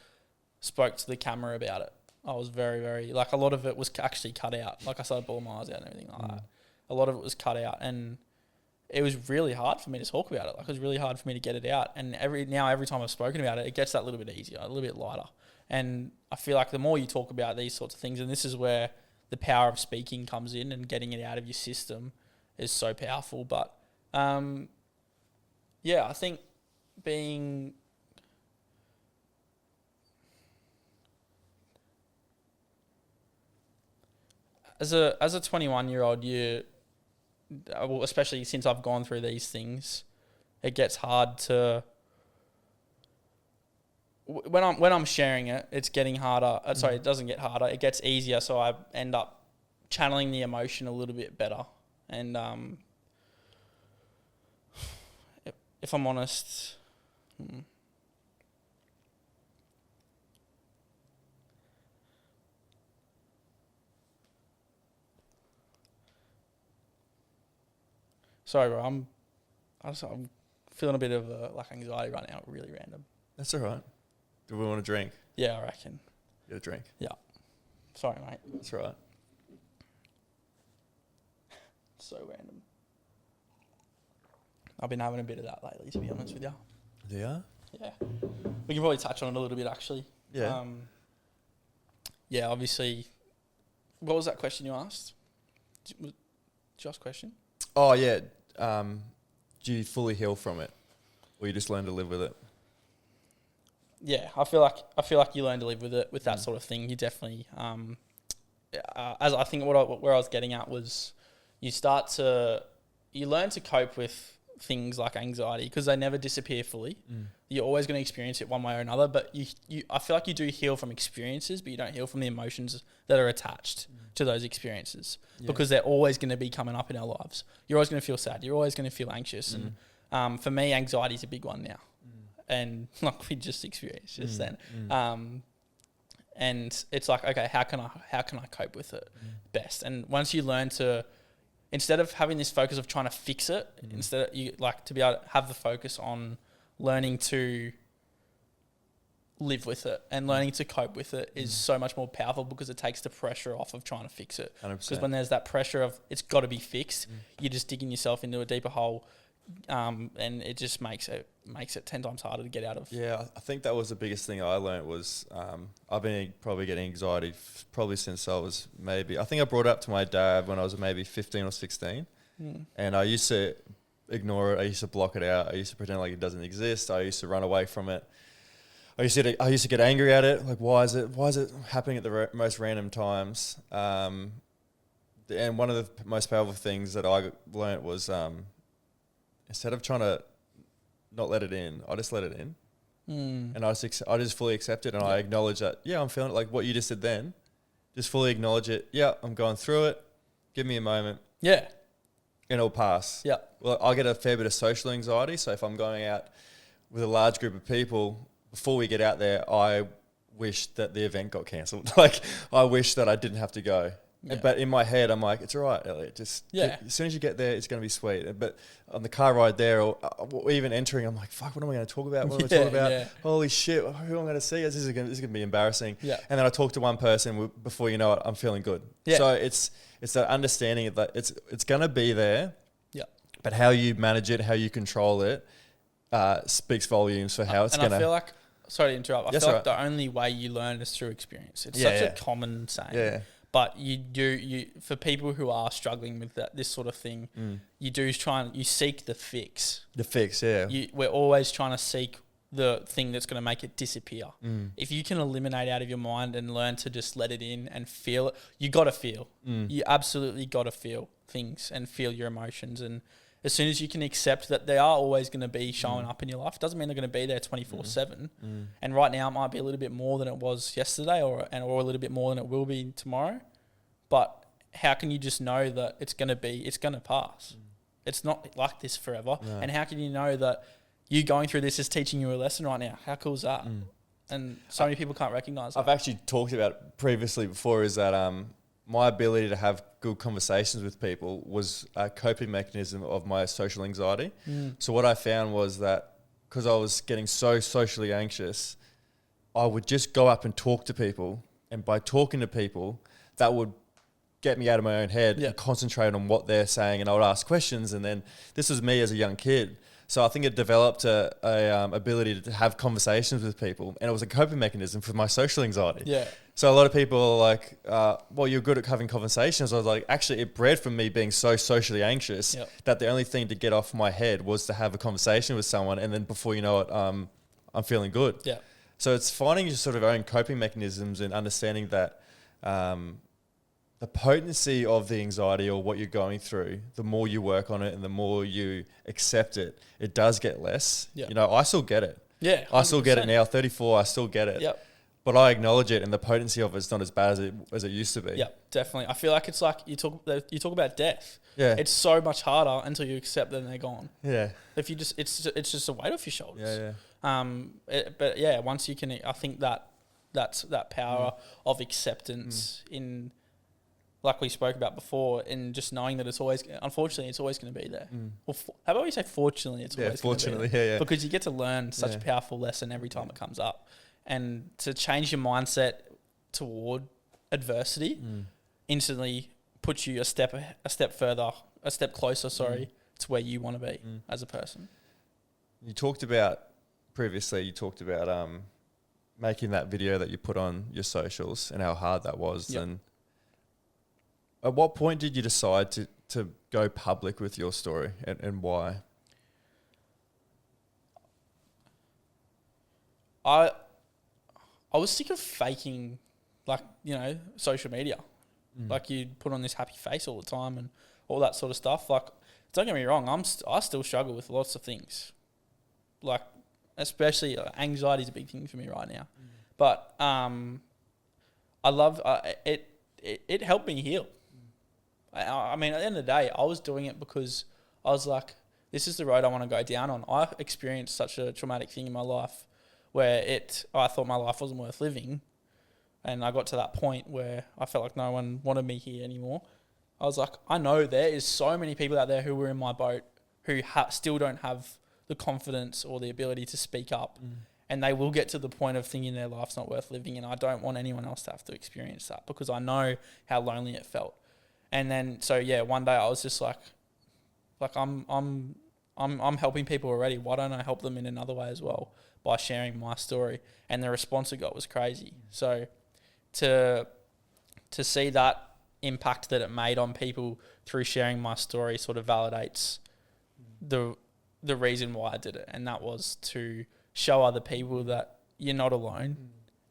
B: spoke to the camera about it, I was very, very, like a lot of it was actually cut out. Like I started bawling my eyes out and everything like that. A lot of it was cut out, and it was really hard for me to talk about it. Like it was really hard for me to get it out. And every time I've spoken about it, it gets that little bit easier, a little bit lighter. And I feel like the more you talk about these sorts of things, and this is where the power of speaking comes in and getting it out of your system is so powerful. But yeah, I think being as a 21-year-old, well, especially since I've gone through these things, it gets hard to. When I'm sharing it, it's getting harder. Sorry, it doesn't get harder. It gets easier, so I end up channeling the emotion a little bit better. And if I'm honest, sorry, bro. I'm feeling a bit of anxiety right now. Really random.
A: That's all right. Do we want a drink?
B: Yeah, I reckon.
A: Get a drink.
B: Yeah. Sorry, mate.
A: That's all right.
B: So random. I've been having a bit of that lately, to be honest with you.
A: Yeah?
B: Yeah. We can probably touch on it a little bit, actually.
A: Yeah.
B: Yeah, obviously. What was that question you asked? Just question?
A: Oh, yeah. Do you fully heal from it, or you just learn to live with it?
B: Yeah, I feel like you learn to live with it, with that sort of thing. You definitely, as I think where I was getting at was, you learn to cope with things like anxiety, because they never disappear fully. You're always going to experience it one way or another, but I feel like you do heal from experiences, but you don't heal from the emotions that are attached to those experiences, because they're always going to be coming up in our lives. You're always going to feel sad. You're always going to feel anxious. And for me, anxiety is a big one now. And like we just experienced just then. And it's like, okay, how can I cope with it best? And once you learn to, instead of having this focus of trying to fix it, instead of, you like to be able to have the focus on learning to live with it and learning to cope with it is so much more powerful because it takes the pressure off of trying to fix it.
A: 100%.
B: Because when there's that pressure of it's got to be fixed, you're just digging yourself into a deeper hole, and it just makes it 10 times harder to get out of.
A: Yeah, I think that was the biggest thing I learned was I've been probably getting anxiety probably since I was I think I brought it up to my dad when I was maybe 15 or 16, and I used to ignore it. I used to block it out. I used to pretend like it doesn't exist. I used to run away from it. I used to get angry at it. Like, why is it happening at the most random times? And one of the most powerful things that I learned was instead of trying to not let it in, I just let it in, and I just fully accept it, and I acknowledge that. Yeah, I'm feeling it, like what you just said then. Just fully acknowledge it. Yeah, I'm going through it. Give me a moment.
B: Yeah,
A: and it'll pass.
B: Yeah.
A: Well, I get a fair bit of social anxiety, so if I'm going out with a large group of people, before we get out there, I wish that the event got cancelled. Like, I wish that I didn't have to go.
B: Yeah.
A: But in my head, I'm like, it's all right, Elliot. As soon as you get there, it's going to be sweet. But on the car ride there, or even entering, I'm like, fuck, what am I going to talk about? What am I talking about?
B: Yeah.
A: Holy shit, who am I going to see? This is going to be embarrassing.
B: Yeah.
A: And then I talk to one person, before you know it, I'm feeling good.
B: Yeah.
A: So it's that understanding that it's going to be there.
B: Yeah.
A: But how you manage it, how you control it, speaks volumes for how it's going to...
B: And I feel like, sorry to interrupt, I feel like
A: right.
B: the only way you learn is through experience. It's
A: Yeah,
B: such
A: yeah.
B: a common saying.
A: Yeah.
B: But for people who are struggling with this sort of thing, you seek the fix.
A: The fix, yeah.
B: We're always trying to seek the thing that's going to make it disappear. If you can eliminate out of your mind and learn to just let it in and feel it, you got to feel. You absolutely got to feel things and feel your emotions. And as soon as you can accept that they are always going to be showing up in your life, doesn't mean they're going to be there 24/7. And right now it might be a little bit more than it was yesterday or a little bit more than it will be tomorrow. But how can you just know that it's going to pass? It's not like this forever. No. And how can you know that you going through this is teaching you a lesson right now? How cool is that? And so many people can't recognize that.
A: I've actually talked about it previously before, is that my ability to have good conversations with people was a coping mechanism of my social anxiety. So what I found was that because I was getting so socially anxious, I would just go up and talk to people. And by talking to people, that would get me out of my own head and concentrate on what they're saying. And I would ask questions. And then this was me as a young kid. So I think it developed a ability to have conversations with people, and it was a coping mechanism for my social anxiety.
B: Yeah.
A: So a lot of people are like, well, you're good at having conversations. I was like, actually, it bred from me being so socially anxious that the only thing to get off my head was to have a conversation with someone, and then before you know it, I'm feeling good.
B: Yeah.
A: So it's finding your sort of own coping mechanisms and understanding that the potency of the anxiety or what you're going through, the more you work on it and the more you accept it, it does get less. Yeah. You know, I still get it.
B: Yeah. 100%.
A: I still get it now, 34, I still get it.
B: Yep.
A: But I acknowledge it, and the potency of it's not as bad as it used to be.
B: Yeah, definitely. I feel like it's like you talk about death.
A: Yeah.
B: It's so much harder until you accept that they're gone.
A: Yeah.
B: If you just, it's just a weight off your shoulders.
A: Yeah.
B: But yeah, once you can, I think that's that power of acceptance in, like we spoke about before, in just knowing that unfortunately, it's always going to be there. Or how about we say fortunately, it's always going to be there.
A: Yeah.
B: Because you get to learn such a powerful lesson every time it comes up. And to change your mindset toward adversity instantly puts you a step closer, to where you want to be as a person.
A: You talked about making that video that you put on your socials and how hard that was. Yep. And at what point did you decide to go public with your story, and why?
B: I was sick of faking, social media. Like, you'd put on this happy face all the time and all that sort of stuff. Like, don't get me wrong, I still struggle with lots of things. Like, especially anxiety is a big thing for me right now. But I love it. It helped me heal. I mean, at the end of the day, I was doing it because I was like, this is the road I want to go down on. I experienced such a traumatic thing in my life where I thought my life wasn't worth living, and I got to that point where I felt like no one wanted me here anymore. I was like, I know there is so many people out there who were in my boat who still don't have the confidence or the ability to speak up. and they will get to the point of thinking their life's not worth living, and I don't want anyone else to have to experience that because I know how lonely it felt. And then so one day I was just like I'm helping people already. Why don't I help them in another way as well by sharing my story? And the response I got was crazy. So to see that impact that it made on people through sharing my story sort of validates the reason why I did it, and that was to show other people that you're not alone.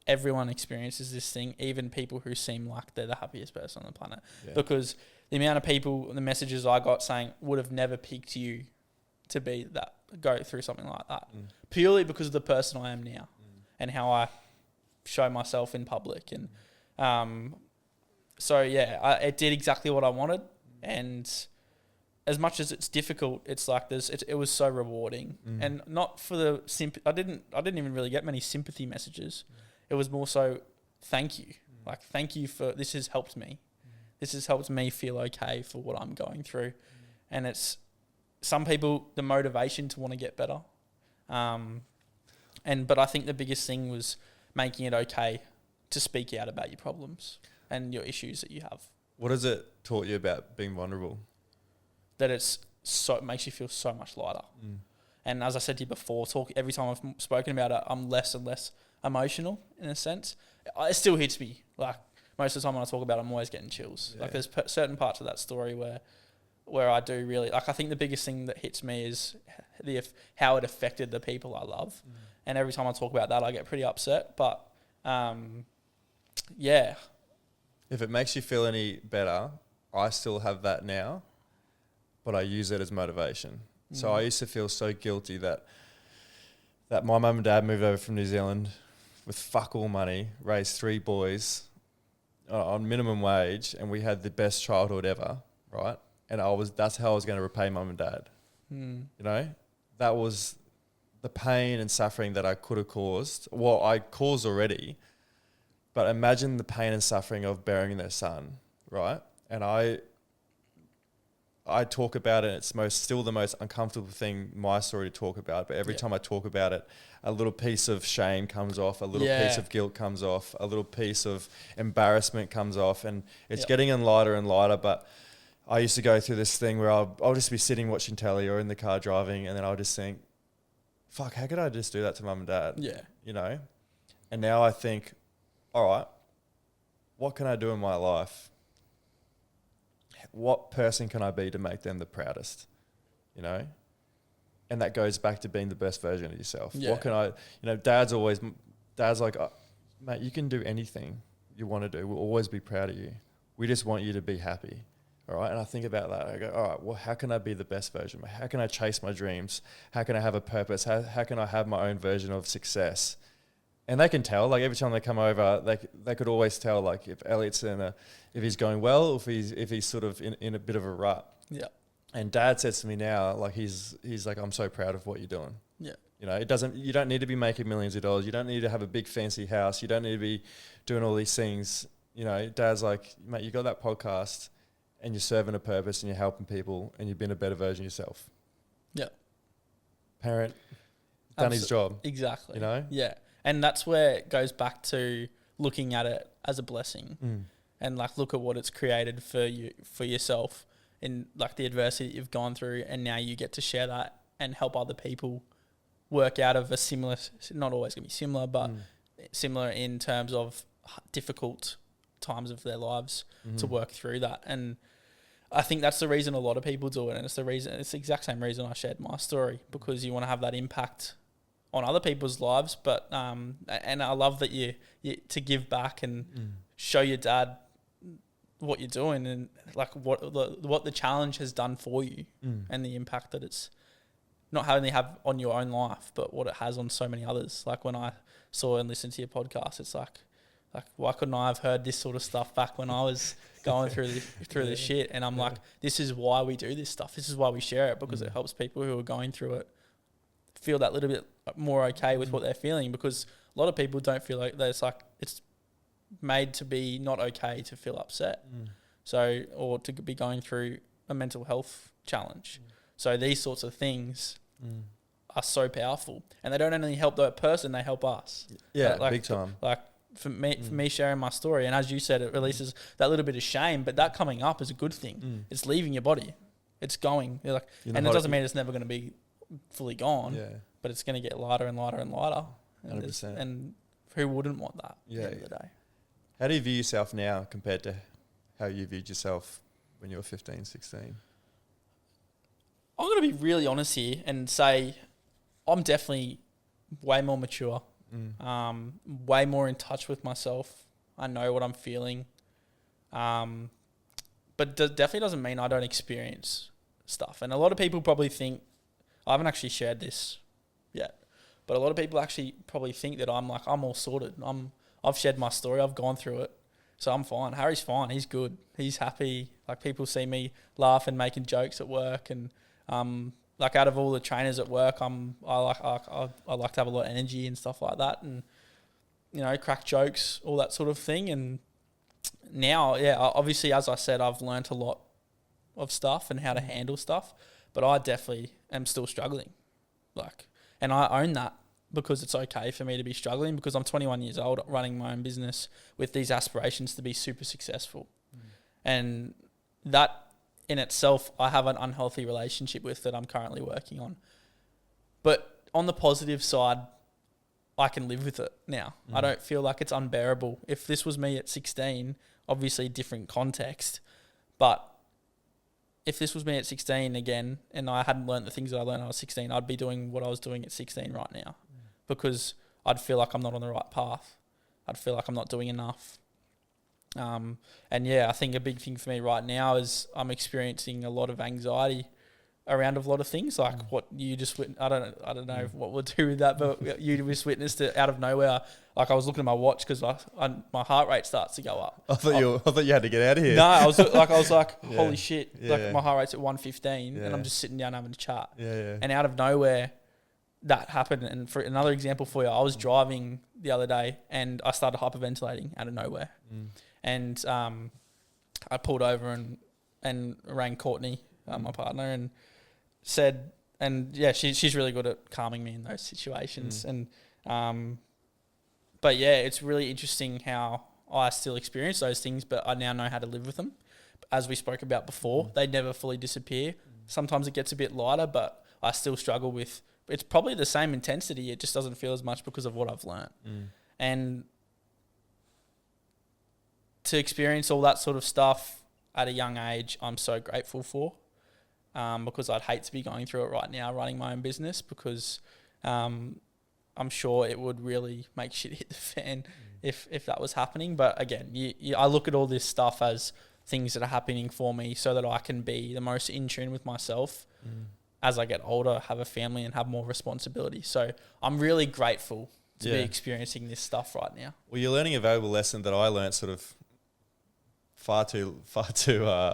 B: Everyone experiences this thing, even people who seem like they're the happiest person on the planet. Yeah. Because the amount of people, the messages I got saying would have never picked you to be that, go through something like that, purely because of the person I am now and how I show myself in public. And it did exactly what I wanted. And as much as it's difficult, it's like it was so rewarding, and not for the I didn't even really get many sympathy messages. It was more so, thank you, like thank you for this has helped me. This has helped me feel okay for what I'm going through, and it's some people the motivation to want to get better, but I think the biggest thing was making it okay to speak out about your problems and your issues that you have.
A: What has it taught you about being vulnerable?
B: That it makes you feel so much lighter. And as I said to you before, every time I've spoken about it, I'm less and less emotional in a sense. It still hits me. Like most of the time when I talk about it, I'm always getting chills. Yeah. Like there's certain parts of that story where I do really, like I think the biggest thing that hits me is how it affected the people I love. And every time I talk about that, I get pretty upset. But
A: if it makes you feel any better, I still have that now, but I use it as motivation. So I used to feel so guilty that my mum and dad moved over from New Zealand with fuck all money, raised 3 boys on minimum wage, and we had the best childhood ever, right? And that's how I was going to repay mum and dad. You know, that was the pain and suffering that I could have caused. Well, I caused already, but imagine the pain and suffering of burying their son, right? And I talk about it, it's still the most uncomfortable thing, my story to talk about, but every time I talk about it, a little piece of shame comes off, a little piece of guilt comes off, a little piece of embarrassment comes off, and it's getting lighter and lighter. But I used to go through this thing where I'll just be sitting watching telly or in the car driving, and then I'll just think, fuck, how could I just do that to mum and dad? Yeah. You know? And now I think, all right, what can I do in my life? What person can I be to make them the proudest, you know? And that goes back to being the best version of yourself. Yeah. What can I, Dad's like, mate, you can do anything you want to do. We'll always be proud of you. We just want you to be happy. All right. And I think about that. I go, all right, well, how can I be the best version? How can I chase my dreams? How can I have a purpose? How can I have my own version of success? And they can tell, like every time they come over, they could always tell, like if Elliot's if he's going well, or if he's sort of in a bit of a rut. Yeah. And Dad says to me now, like he's like, I'm so proud of what you're doing. Yeah. You don't need to be making millions of dollars. You don't need to have a big fancy house. You don't need to be doing all these things. Dad's like, mate, you got that podcast and you're serving a purpose and you're helping people and you've been a better version of yourself. Yeah. Parent, done his job.
B: Exactly. Yeah. And that's where it goes back to looking at it as a blessing and like look at what it's created for you, for yourself in like the adversity that you've gone through, and now you get to share that and help other people work out of a similar, not always going to be similar, but similar in terms of difficult times of their lives to work through that. And I think that's the reason a lot of people do it, and it's the exact same reason I shared my story, because you want to have that impact on other people's lives. But and I love that you to give back and show your dad what you're doing and like what the challenge has done for you and the impact that it's not only have on your own life, but what it has on so many others. Like when I saw and listened to your podcast, it's like why couldn't I have heard this sort of stuff back when I was going through this shit? And I'm like, this is why we do this stuff. This is why we share it, because it helps people who are going through it feel that little bit more okay with what they're feeling, because a lot of people don't feel like it's made to be not okay to feel upset. So, or to be going through a mental health challenge. So these sorts of things are so powerful, and they don't only help that person, they help us.
A: Yeah,
B: like,
A: big time.
B: Like for me sharing my story, and as you said, it releases that little bit of shame, but that coming up is a good thing. It's leaving your body. It's going. You're like, and it doesn't mean it's never going to be fully gone, but it's going to get lighter and lighter and lighter.
A: 100%.
B: And who wouldn't want that at the end of the day?
A: How do you view yourself now compared to how you viewed yourself when you were 15, 16?
B: I'm going to be really honest here and say I'm definitely way more mature, way more in touch with myself. I know what I'm feeling. But definitely doesn't mean I don't experience stuff. And a lot of people probably think, I haven't actually shared this yet, but a lot of people actually probably think that I'm all sorted. I've shared my story. I've gone through it. So I'm fine. Harry's fine. He's good. He's happy. Like, people see me laugh and making jokes at work, and like, out of all the trainers at work, I like to have a lot of energy and stuff like that, and crack jokes, all that sort of thing. And now, obviously, as I said, I've learnt a lot of stuff and how to handle stuff, but I definitely am still struggling. And I own that, because it's okay for me to be struggling, because I'm 21 years old running my own business with these aspirations to be super successful. And that in itself, I have an unhealthy relationship with that I'm currently working on. But on the positive side, I can live with it now. I don't feel like it's unbearable. If this was me at 16, obviously different context, but if this was me at 16 again, and I hadn't learned the things that I learned when I was 16, I'd be doing what I was doing at 16 right now, because I'd feel like I'm not on the right path. I'd feel like I'm not doing enough. I think a big thing for me right now is I'm experiencing a lot of anxiety around a lot of things, like what you just I don't know what we'll do with that, but you just witnessed it out of nowhere. Like, I was looking at my watch because my heart rate starts to go up.
A: I thought you had to get out of here.
B: No, I was like, holy shit! Like, my heart rate's at 115, and I'm just sitting down having a chat. And out of nowhere, that happened. And for another example for you, I was driving the other day and I started hyperventilating out of nowhere. And I pulled over and rang Courtney, my partner, and said, and she's really good at calming me in those situations. And but it's really interesting how I still experience those things, but I now know how to live with them. As we spoke about before, they never fully disappear. Sometimes it gets a bit lighter, but I still struggle with. It's probably the same intensity. It just doesn't feel as much because of what I've learnt. And to experience all that sort of stuff at a young age, I'm so grateful for, because I'd hate to be going through it right now, running my own business, because I'm sure it would really make shit hit the fan if that was happening. But again, I look at all this stuff as things that are happening for me so that I can be the most in tune with myself as I get older, have a family, and have more responsibility. So I'm really grateful to be experiencing this stuff right now.
A: Well, you're learning a valuable lesson that I learned sort of far too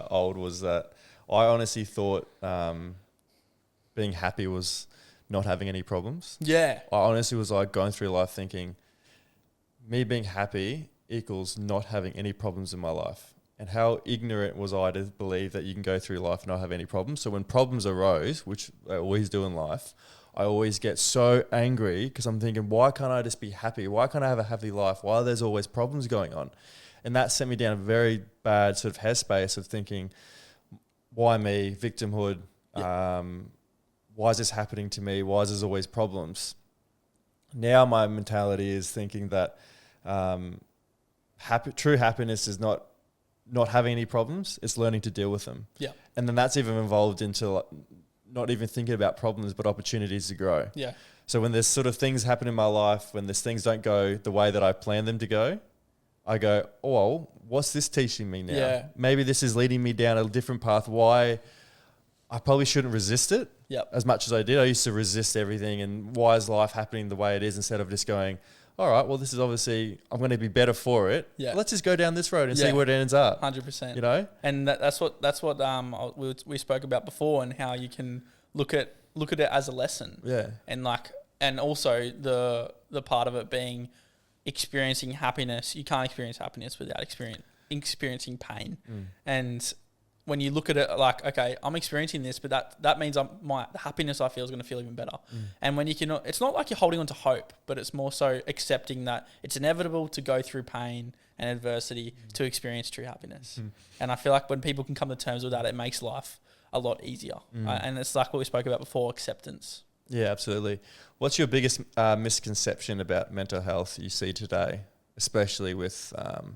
A: old, was that I honestly thought being happy was not having any problems. Yeah. I honestly was like going through life thinking me being happy equals not having any problems in my life. And how ignorant was I to believe that you can go through life and not have any problems. So when problems arose, which I always do in life, I always get so angry because I'm thinking, why can't I just be happy? Why can't I have a happy life? Why are there's always problems going on? And that sent me down a very bad sort of headspace of thinking, why me? Victimhood. Why is this happening to me? Why is there always problems? Now my mentality is thinking that true happiness is not having any problems. It's learning to deal with them. Yeah. And then that's even evolved into not even thinking about problems, but opportunities to grow. Yeah. So when there's sort of things happen in my life, when there's things don't go the way that I plan them to go, I go, oh, well, what's this teaching me now? Yeah. Maybe this is leading me down a different path. Why I probably shouldn't resist it as much as I did. I used to resist everything, and why is life happening the way it is, instead of just going, all right, well, this is obviously, I'm going to be better for it. Yeah. Let's just go down this road and see where it ends up.
B: 100%.
A: You know?
B: And that's what we spoke about before, and how you can look at it as a lesson. Yeah. And also the part of it being experiencing happiness. You can't experience happiness without experiencing pain. And when you look at it like, okay, I'm experiencing this, but that means the happiness I feel is going to feel even better. And when it's not like you're holding on to hope, but it's more so accepting that it's inevitable to go through pain and adversity to experience true happiness. And I feel like when people can come to terms with that, it makes life a lot easier. And it's like what we spoke about before, acceptance.
A: Yeah, absolutely. What's your biggest misconception about mental health you see today, especially with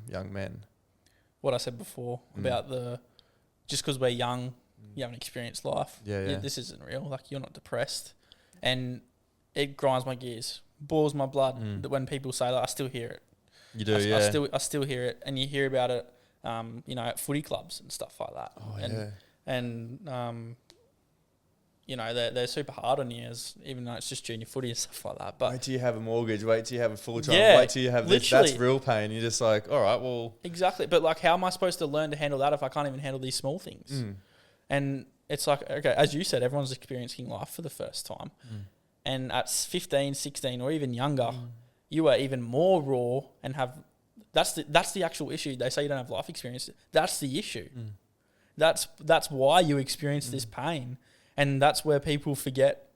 A: young men?
B: What I said before about just because we're young, you haven't experienced life. This isn't real. Like, you're not depressed. And it grinds my gears, boils my blood that when people say that. I still hear it.
A: You do,
B: I still hear it, and you hear about it, at footy clubs and stuff like that. They're super hard on you, even though it's just junior footy and stuff like that. But
A: wait till you have a mortgage, wait till you have a full time, wait till you have this. That's real pain. You're just like, all right, well,
B: exactly. But like, how am I supposed to learn to handle that if I can't even handle these small things? And it's like, okay, as you said, everyone's experiencing life for the first time, and at 15, 16, or even younger, you are even more raw and have. That's the actual issue. They say you don't have life experience. That's the issue. That's why you experience this pain. And that's where people forget,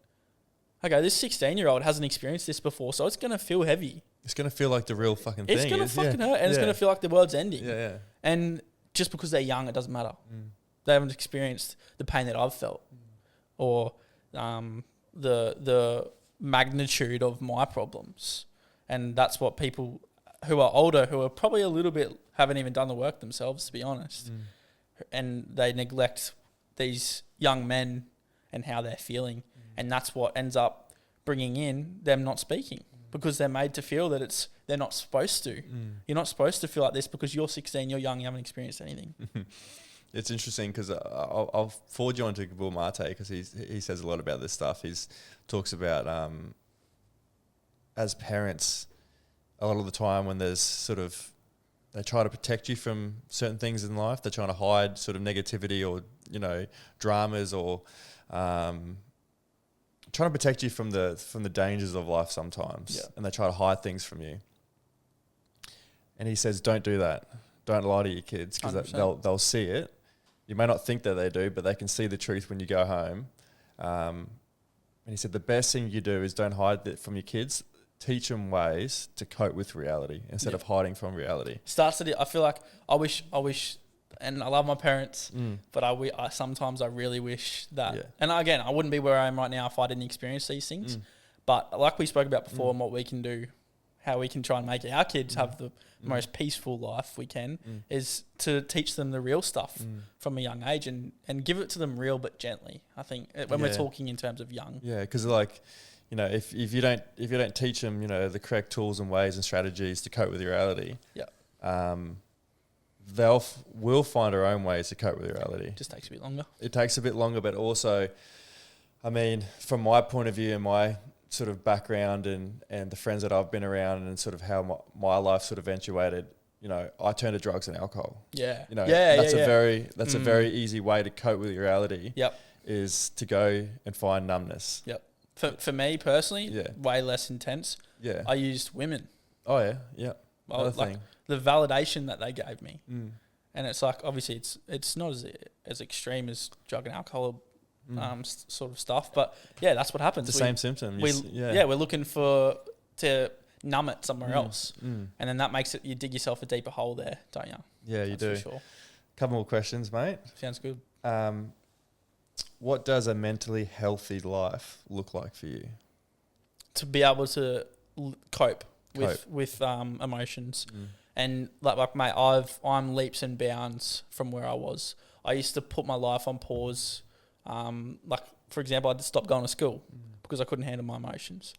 B: okay, this 16-year-old hasn't experienced this before, so it's going to feel heavy.
A: It's going to feel like the real fucking thing.
B: It's going to fucking hurt, and it's going to feel like the world's ending. And just because they're young, it doesn't matter. They haven't experienced the pain that I've felt or the magnitude of my problems. And that's what people who are older, who are probably a little bit, haven't even done the work themselves, to be honest, and they neglect these young men and how they're feeling. And that's what ends up bringing in them not speaking, because they're made to feel that they're not supposed to. You're not supposed to feel like this because you're 16, you're young, you haven't experienced anything.
A: It's interesting because I'll forward you on to Gabor Mate, because he says a lot about this stuff. He talks about as parents, a lot of the time when there's sort of, they try to protect you from certain things in life. They're trying to hide sort of negativity or, dramas, or trying to protect you from the dangers of life sometimes. And they try to hide things from you. And he says, don't do that. Don't lie to your kids, because they'll see it. You may not think that they do, but they can see the truth when you go home. And he said the best thing you do is don't hide that from your kids. Teach them ways to cope with reality instead of hiding from reality.
B: I feel like I wish, and I love my parents, but sometimes I really wish that. And again, I wouldn't be where I am right now if I didn't experience these things. But like we spoke about before, and what we can do, how we can try and make our kids have the most peaceful life we can, is to teach them the real stuff from a young age and give it to them real but gently. I think when we're talking in terms of young. Yeah,
A: because like, if you don't teach them, the correct tools and ways and strategies to cope with reality, will find their own ways to cope with reality.
B: Just takes a bit longer.
A: It takes a bit longer, but also, I mean, from my point of view and my sort of background and the friends that I've been around and sort of how my life sort of eventuated, I turned to drugs and alcohol. That's a very easy way to cope with reality. Is to go and find numbness.
B: For me personally, way less intense. I used women.
A: Oh yeah.
B: Well, like the validation that they gave me, and it's like, obviously it's not as extreme as drug and alcohol sort of stuff, but that's what happens.
A: The same symptom.
B: We're looking to numb it somewhere else, and then that makes it, you dig yourself a deeper hole there, don't you?
A: Yeah, you do. For sure. Couple more questions, mate.
B: Sounds good.
A: What does a mentally healthy life look like for you?
B: To be able to cope with emotions. And like mate, I'm leaps and bounds from where I was. I used to put my life on pause. Like, for example, I'd stop going to school because I couldn't handle my emotions.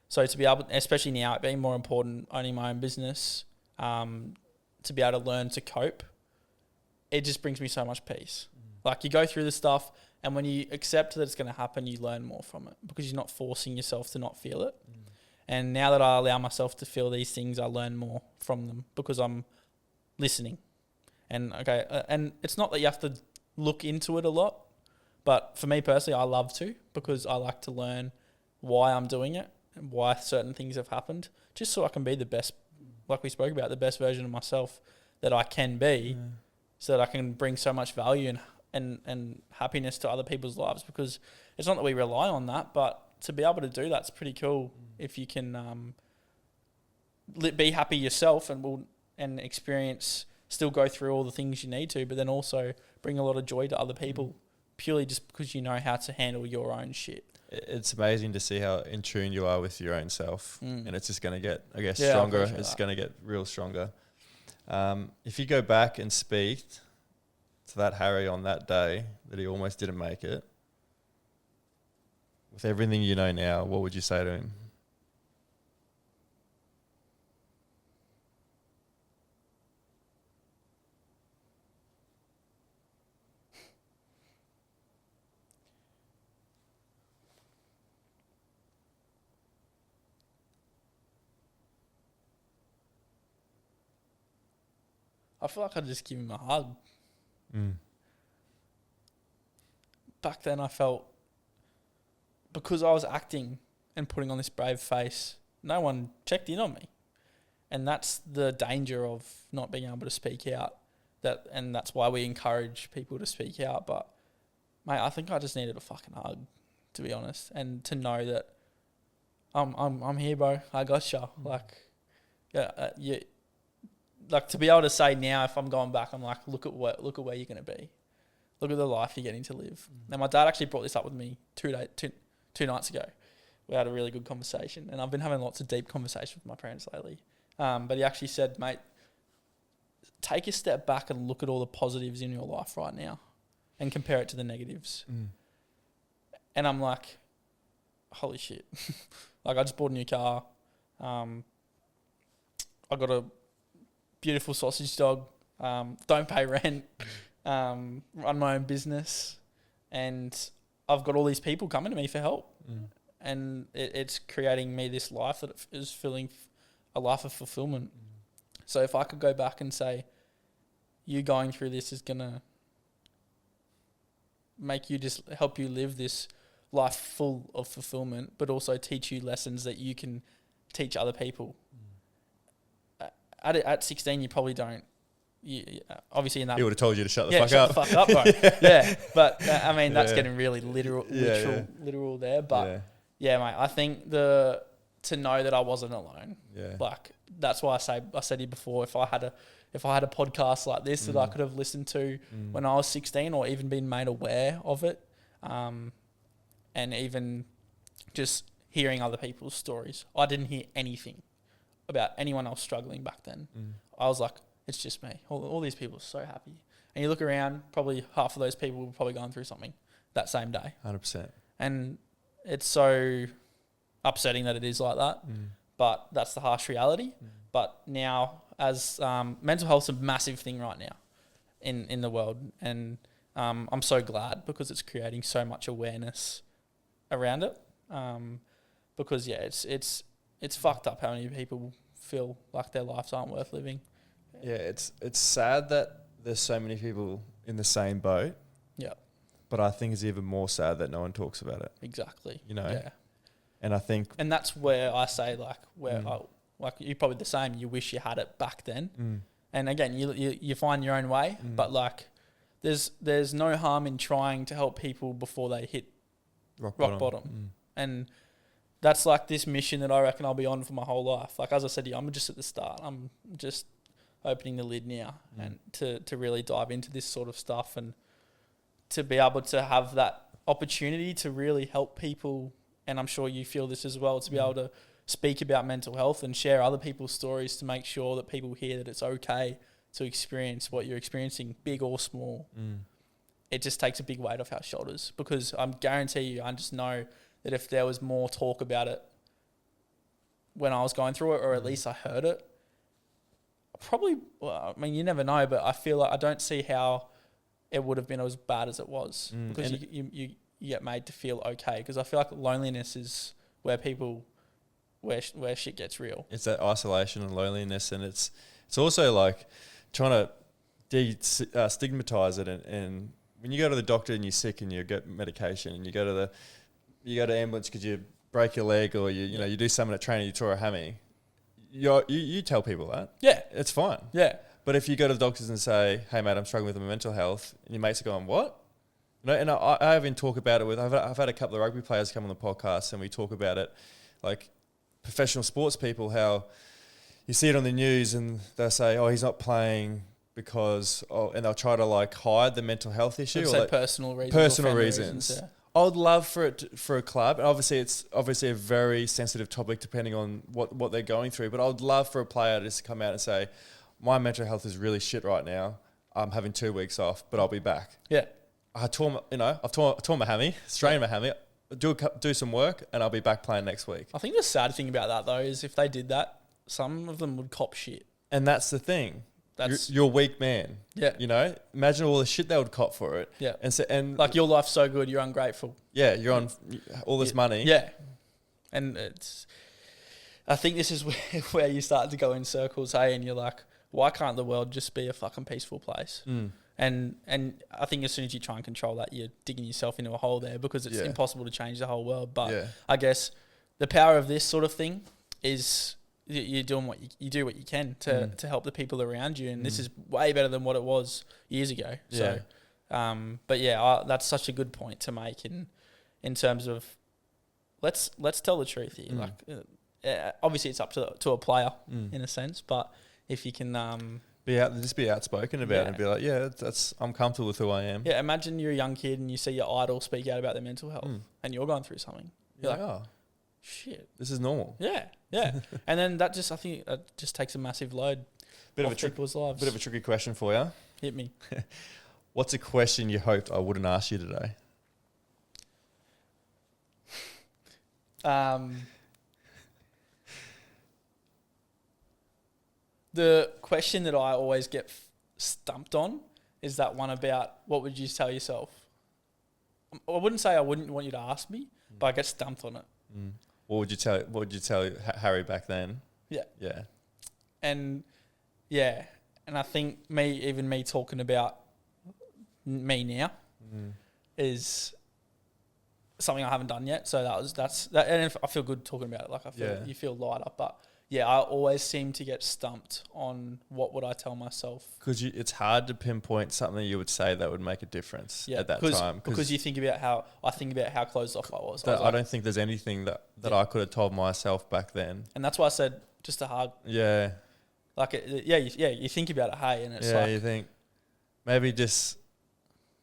B: So to be able, especially now, it being more important, owning my own business, to be able to learn to cope, it just brings me so much peace. Like, you go through this stuff, and when you accept that it's going to happen, you learn more from it because you're not forcing yourself to not feel it. And now that I allow myself to feel these things, I learn more from them because I'm listening. And and it's not that you have to look into it a lot, but for me personally, I love to, because I like to learn why I'm doing it and why certain things have happened, just so I can be the best, like we spoke about, the best version of myself that I can be, so that I can bring so much value and happiness to other people's lives, because it's not that we rely on that, but to be able to do that's pretty cool if you can be happy yourself and experience, still go through all the things you need to, but then also bring a lot of joy to other people purely just because you know how to handle your own shit.
A: It's amazing to see how in tune you are with your own self, and it's just going to get, I guess,
B: Yeah, I
A: stronger.
B: appreciate
A: It's
B: that.
A: going to get real stronger. If you go back and speak to that Harry on that day that he almost didn't make it, with everything you know now, what would you say to him?
B: I feel like I'd just give him a hug. Back then I felt, because I was acting and putting on this brave face, no one checked in on me. And that's the danger of not being able to speak out. And that's why we encourage people to speak out. But, mate, I think I just needed a fucking hug, to be honest. And to know that I'm here, bro. I gotcha. Like to be able to say now, if I'm going back, I'm like, look at where you're going to be. Look at the life you're getting to live. And my dad actually brought this up with me two nights ago. We had a really good conversation, and I've been having lots of deep conversations with my parents lately. But he actually said, mate, take a step back and look at all the positives in your life right now and compare it to the negatives. And I'm like, holy shit. Like, I just bought a new car. I got a beautiful sausage dog. Don't pay rent. Run my own business. And I've got all these people coming to me for help. And it's creating me this life that is feeling a life of fulfillment. So if I could go back and say, you going through this is going to make you just help you live this life full of fulfillment, but also teach you lessons that you can teach other people. At 16, you probably don't. Obviously in that...
A: He would have told you to shut the
B: shut
A: fuck up.
B: the fuck up, bro. Yeah, but I mean, that's getting really literal there. But yeah, mate, I think to know that I wasn't alone.
A: Yeah.
B: Like, that's why I said to you before, if I had a podcast like this that I could have listened to when I was 16, or even been made aware of it, and even just hearing other people's stories. I didn't hear anything about anyone else struggling back then. I was like, it's just me. All these people are so happy. And you look around, probably half of those people were probably going through something that same day.
A: 100%.
B: And it's so upsetting that it is like that. But that's the harsh reality. But now, as mental health's a massive thing right now in the world. And I'm so glad, because it's creating so much awareness around it. Because, yeah, it's fucked up how many people feel like their lives aren't worth living.
A: Yeah, it's sad that there's so many people in the same boat.
B: Yeah.
A: But I think it's even more sad that no one talks about it.
B: Exactly.
A: You know?
B: Yeah.
A: And I think...
B: And that's where I say, like, like you're probably the same. You wish you had it back then. And again, you find your own way. But, like, there's no harm in trying to help people before they hit rock bottom. And that's like this mission that I reckon I'll be on for my whole life. Like, as I said to you, I'm just at the start. I'm just opening the lid now, and to really dive into this sort of stuff, and to be able to have that opportunity to really help people. And I'm sure you feel this as well, to be able to speak about mental health and share other people's stories, to make sure that people hear that it's okay to experience what you're experiencing, big or small. It just takes a big weight off our shoulders, because I guarantee you, I just know that if there was more talk about it when I was going through it, or at least I heard it, probably, well, I mean, you never know, but I feel like I don't see how it would have been as bad as it was, because you get made to feel okay. Because I feel like loneliness is where where shit gets real.
A: It's that isolation and loneliness, and it's also like trying to stigmatize it. And when you go to the doctor and you're sick and you get medication, and you go to ambulance because you break your leg, or you do something at training, you tore a hammy. You tell people that.
B: Yeah.
A: It's fine.
B: Yeah.
A: But if you go to the doctors and say, hey, mate, I'm struggling with my mental health, and your mates are going, what? You know, and I even talk about it with, I've had a couple of rugby players come on the podcast and we talk about it, like professional sports people, how you see it on the news and they'll say, oh, he's not playing because, and they'll try to like hide the mental health issue. Or
B: say
A: like
B: personal reasons.
A: Personal reasons.
B: Yeah.
A: I would love for a club, and obviously it's a very sensitive topic depending on what they're going through, but I would love for a player to just come out and say, my mental health is really shit right now. I'm having 2 weeks off, but I'll be back.
B: Yeah.
A: I've torn my hammy, strained my hammy, do some work, and I'll be back playing next week.
B: I think the sad thing about that, though, is if they did that, some of them would cop shit.
A: And that's the thing. You're a weak man.
B: Yeah.
A: You know, imagine all the shit they would cop for it.
B: Yeah.
A: And
B: like your life's so good, you're ungrateful.
A: Yeah, you're on all this money.
B: Yeah. And I think this is where you start to go in circles, hey, and you're like, why can't the world just be a fucking peaceful place? And I think as soon as you try and control that, you're digging yourself into a hole there, because it's impossible to change the whole world. But I guess the power of this sort of thing is you're doing you do what you can to help the people around you, and this is way better than what it was years ago. So, but that's such a good point to make in terms of let's tell the truth here. Like, obviously, it's up to a player in a sense, but if you can
A: just be outspoken about it and be like, I'm comfortable with who I am.
B: Yeah, imagine you're a young kid and you see your idol speak out about their mental health and you're going through something. You're like,
A: oh,
B: shit,
A: this is normal.
B: Yeah. And then that just takes a massive load off people's lives.
A: Bit of a tricky question for you.
B: Hit me.
A: What's a question you hoped I wouldn't ask you today?
B: The question that I always get stumped on is that one about what would you tell yourself? I wouldn't say I wouldn't want you to ask me, but I get stumped on it.
A: What would you tell Harry back then? Yeah. Yeah.
B: And I think me talking about me now is something I haven't done yet. So that's that, and I feel good talking about it. Like I feel you feel lighter, but I always seem to get stumped on what would I tell myself. Because
A: it's hard to pinpoint something you would say that would make a difference at that time.
B: Because you think about how closed off I was.
A: I don't think there's anything that I could have told myself back then.
B: And that's why I said just a hug.
A: Yeah.
B: Like, you think about it, hey, and it's like...
A: you think, maybe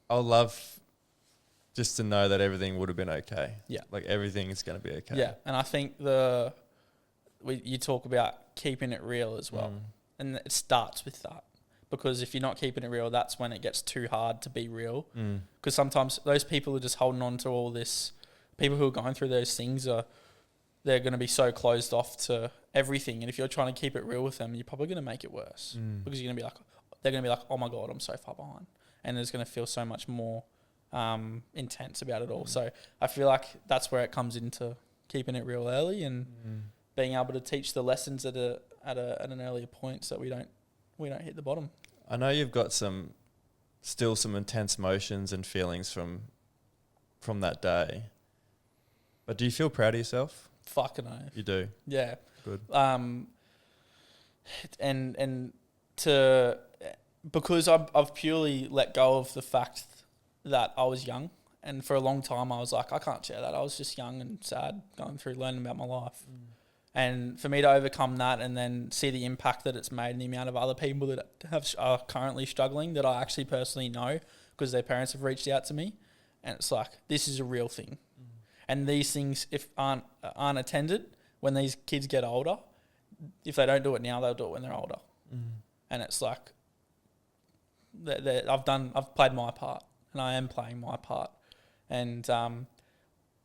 A: I'd love just to know that everything would have been okay.
B: Yeah.
A: Like, everything is going to be okay.
B: Yeah, and I think you talk about keeping it real as well. And it starts with that. Because if you're not keeping it real, that's when it gets too hard to be real. Because sometimes those people are just holding on to all this... People who are going through those things they're going to be so closed off to everything. And if you're trying to keep it real with them, you're probably going to make it worse. Because they're going to be like, oh my God, I'm so far behind. And it's going to feel so much more intense about it all. So I feel like that's where it comes into keeping it real early and being able to teach the lessons at an earlier point so we don't hit the bottom.
A: I know you've got still some intense emotions and feelings from that day. But do you feel proud of yourself?
B: Fucking oath.
A: You do?
B: Yeah.
A: Good.
B: Because I've purely let go of the fact that I was young, and for a long time I was like, I can't share that. I was just young and sad, going through learning about my life. And for me to overcome that and then see the impact that it's made and the amount of other people that are currently struggling that I actually personally know because their parents have reached out to me, and it's like, this is a real thing. And these things, if aren't attended, when these kids get older, if they don't do it now, they'll do it when they're older. And it's like, I've played my part, and I am playing my part, and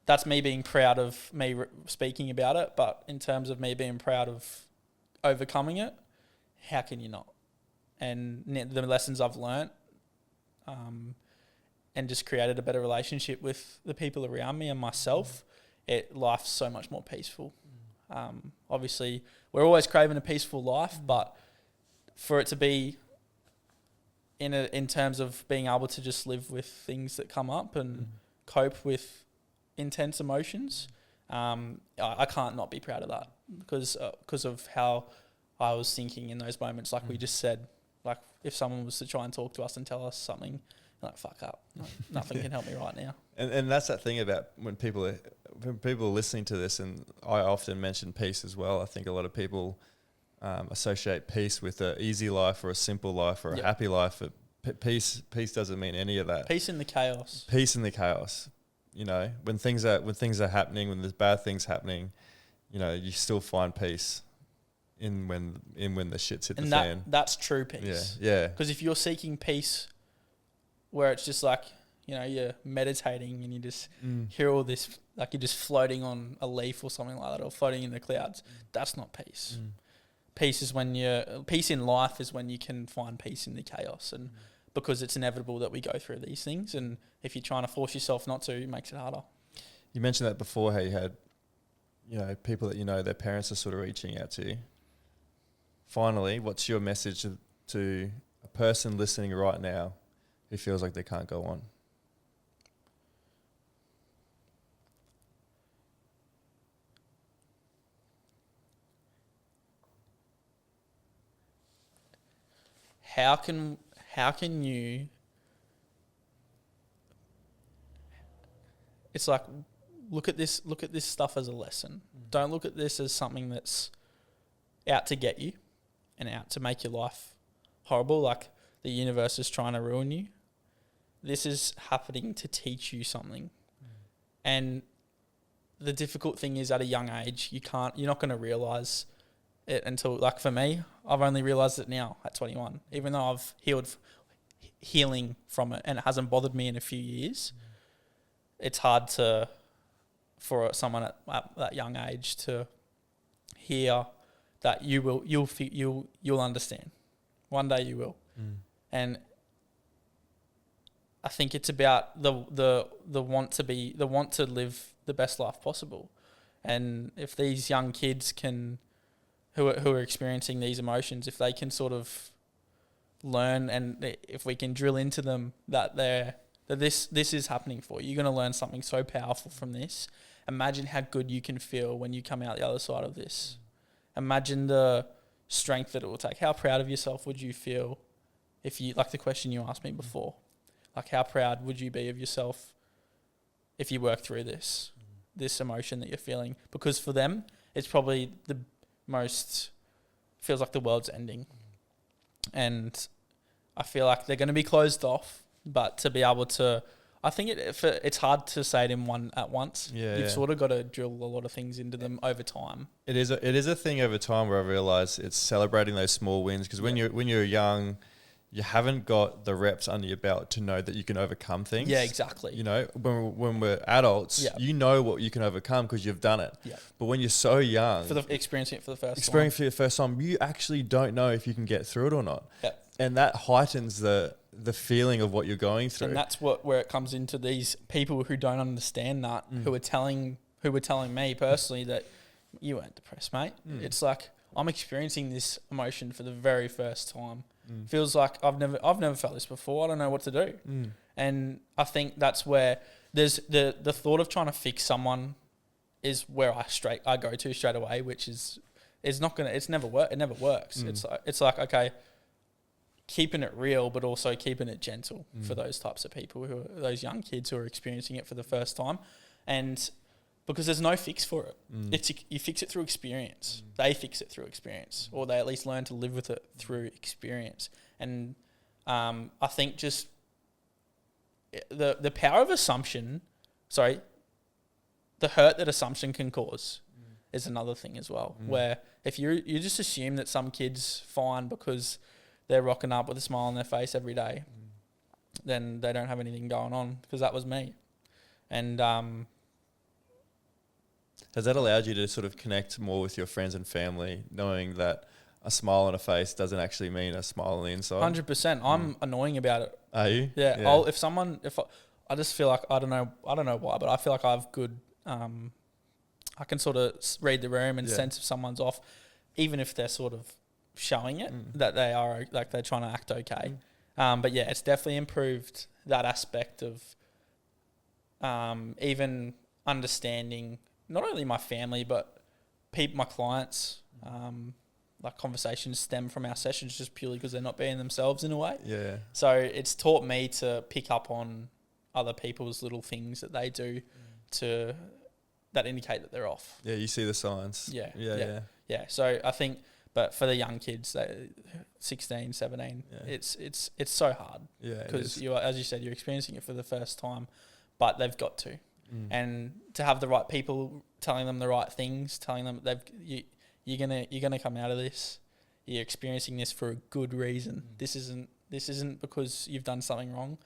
B: that's me being proud of me speaking about it. But in terms of me being proud of overcoming it, how can you not? And the lessons I've learnt, and just created a better relationship with the people around me and myself, life's so much more peaceful. Obviously, we're always craving a peaceful life, but for it to be in terms of being able to just live with things that come up and cope with intense emotions, I can't not be proud of that because of how I was thinking in those moments, like we just said.
C: Like if someone was to try and talk to us and tell us something, like fuck up, nothing can help me right now.
A: And that's that thing about when people are listening to this, and I often mention peace as well. I think a lot of people associate peace with an easy life or a simple life or a happy life. But peace doesn't mean any of that.
B: Peace in the chaos.
A: Peace in the chaos. You know, when things are happening, when there's bad things happening, you know, you still find peace in when the shit's hit the fan.
B: That's true peace.
A: Yeah.
B: Because if you're seeking peace, where it's just like, you know, you're meditating and you just hear all this, like you're just floating on a leaf or something like that, or floating in the clouds, that's not peace. Peace in life is when you can find peace in the chaos, and because it's inevitable that we go through these things, and if you're trying to force yourself not to, it makes it harder.
A: You mentioned that before, how you had, you know, people that you know, their parents are sort of reaching out to you. Finally, what's your message to a person listening right now who feels like they can't go on?
B: How can you? It's like, look at this stuff as a lesson. Don't look at this as something that's out to get you and out to make your life horrible, like the universe is trying to ruin you. This is happening to teach you something. And the difficult thing is, at a young age, you're not going to realise it until, like for me, I've only realised it now at 21, even though I've healing from it and it hasn't bothered me in a few years. It's hard for someone at that young age to hear that you'll understand. One day you will. And I think it's about the want to live the best life possible. And if these young kids who are experiencing these emotions, if they can sort of learn, and if we can drill into them that this is happening for you, you're going to learn something so powerful from this. Imagine how good you can feel when you come out the other side of this. Imagine the strength that it will take. How proud of yourself would you feel if you, like the question you asked me before, like how proud would you be of yourself if you work through this emotion that you're feeling? Because for them, it's probably feels like the world's ending. And I feel like they're going to be closed off, but to be able to, I think it's hard to say it in one at once. You've sort of got to drill a lot of things into them over time.
A: It is a thing over time where I realise it's celebrating those small wins, because when you're young, you haven't got the reps under your belt to know that you can overcome things.
B: Yeah, exactly.
A: You know, when we're adults, you know what you can overcome because you've done it. Yeah. But when you're so young,
B: experiencing it for the first
A: time, you actually don't know if you can get through it or not.
B: Yeah.
A: And that heightens the feeling of what you're going through.
B: And that's where it comes into these people who don't understand that, who were telling me personally that you weren't depressed, mate. It's like, I'm experiencing this emotion for the very first time. Feels like I've never felt this before. I don't know what to do. And I think that's where there's the thought of trying to fix someone is where I go to straight away, which is not gonna. It never works. It's like okay, keeping it real, but also keeping it gentle for those types of people those young kids who are experiencing it for the first time, and because there's no fix for it. You fix it through experience. They fix it through experience, or they at least learn to live with it through experience. And I think just the power of assumption, the hurt that assumption can cause is another thing as well. Where if you just assume that some kid's fine because they're rocking up with a smile on their face every day, then they don't have anything going on, because that was me. And
A: has that allowed you to sort of connect more with your friends and family, knowing that a smile on a face doesn't actually mean a smile on the inside?
B: 100%. I'm annoying about it.
A: Are you?
B: Yeah. I just feel like, I don't know why, but I feel like I have good, I can sort of read the room and sense if someone's off, even if they're sort of showing it, that they are, like they're trying to act okay. But yeah, it's definitely improved that aspect of even understanding not only my family, but my clients, like conversations stem from our sessions just purely because they're not being themselves in a way.
A: Yeah.
B: So it's taught me to pick up on other people's little things that they do that indicate that they're off.
A: Yeah, you see the signs.
B: Yeah. So I think, but for the young kids, 16, 17, it's so hard.
A: Yeah,
B: because as you said, you're experiencing it for the first time, but they've got to, and to have the right people telling them the right things, telling them you're gonna come out of this. You're experiencing this for a good reason. This isn't because you've done something wrong.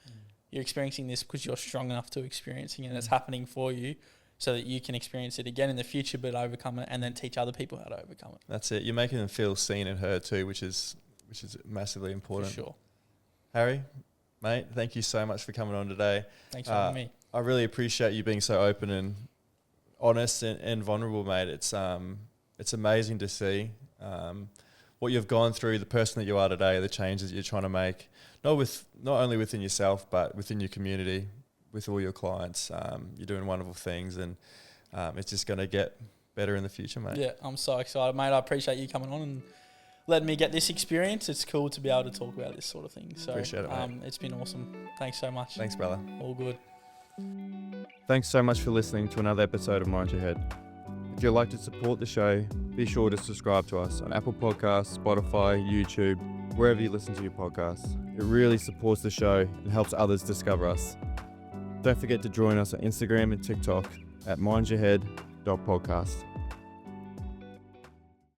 B: You're experiencing this because you're strong enough to experiencing it, and it's happening for you, so that you can experience it again in the future, but overcome it, and then teach other people how to overcome it.
A: That's it. You're making them feel seen and heard too, which is massively important.
B: For sure.
A: Harry, mate, thank you so much for coming on today.
B: Thanks for having me.
A: I really appreciate you being so open and honest and vulnerable, mate. It's amazing to see what you've gone through, the person that you are today, the changes you're trying to make, not only within yourself, but within your community, with all your clients. You're doing wonderful things, and it's just going to get better in the future, mate.
B: Yeah, I'm so excited, mate. I appreciate you coming on and letting me get this experience. It's cool to be able to talk about this sort of thing. So
A: appreciate it, mate.
B: It's been awesome. Thanks so much.
A: Thanks, brother.
B: All good.
A: Thanks so much for listening to another episode of Mind Your Head. If you'd like to support the show, be sure to subscribe to us on Apple Podcasts, Spotify, YouTube, wherever you listen to your podcasts. It really supports the show and helps others discover us. Don't forget to join us on Instagram and TikTok at mindyourhead.podcast.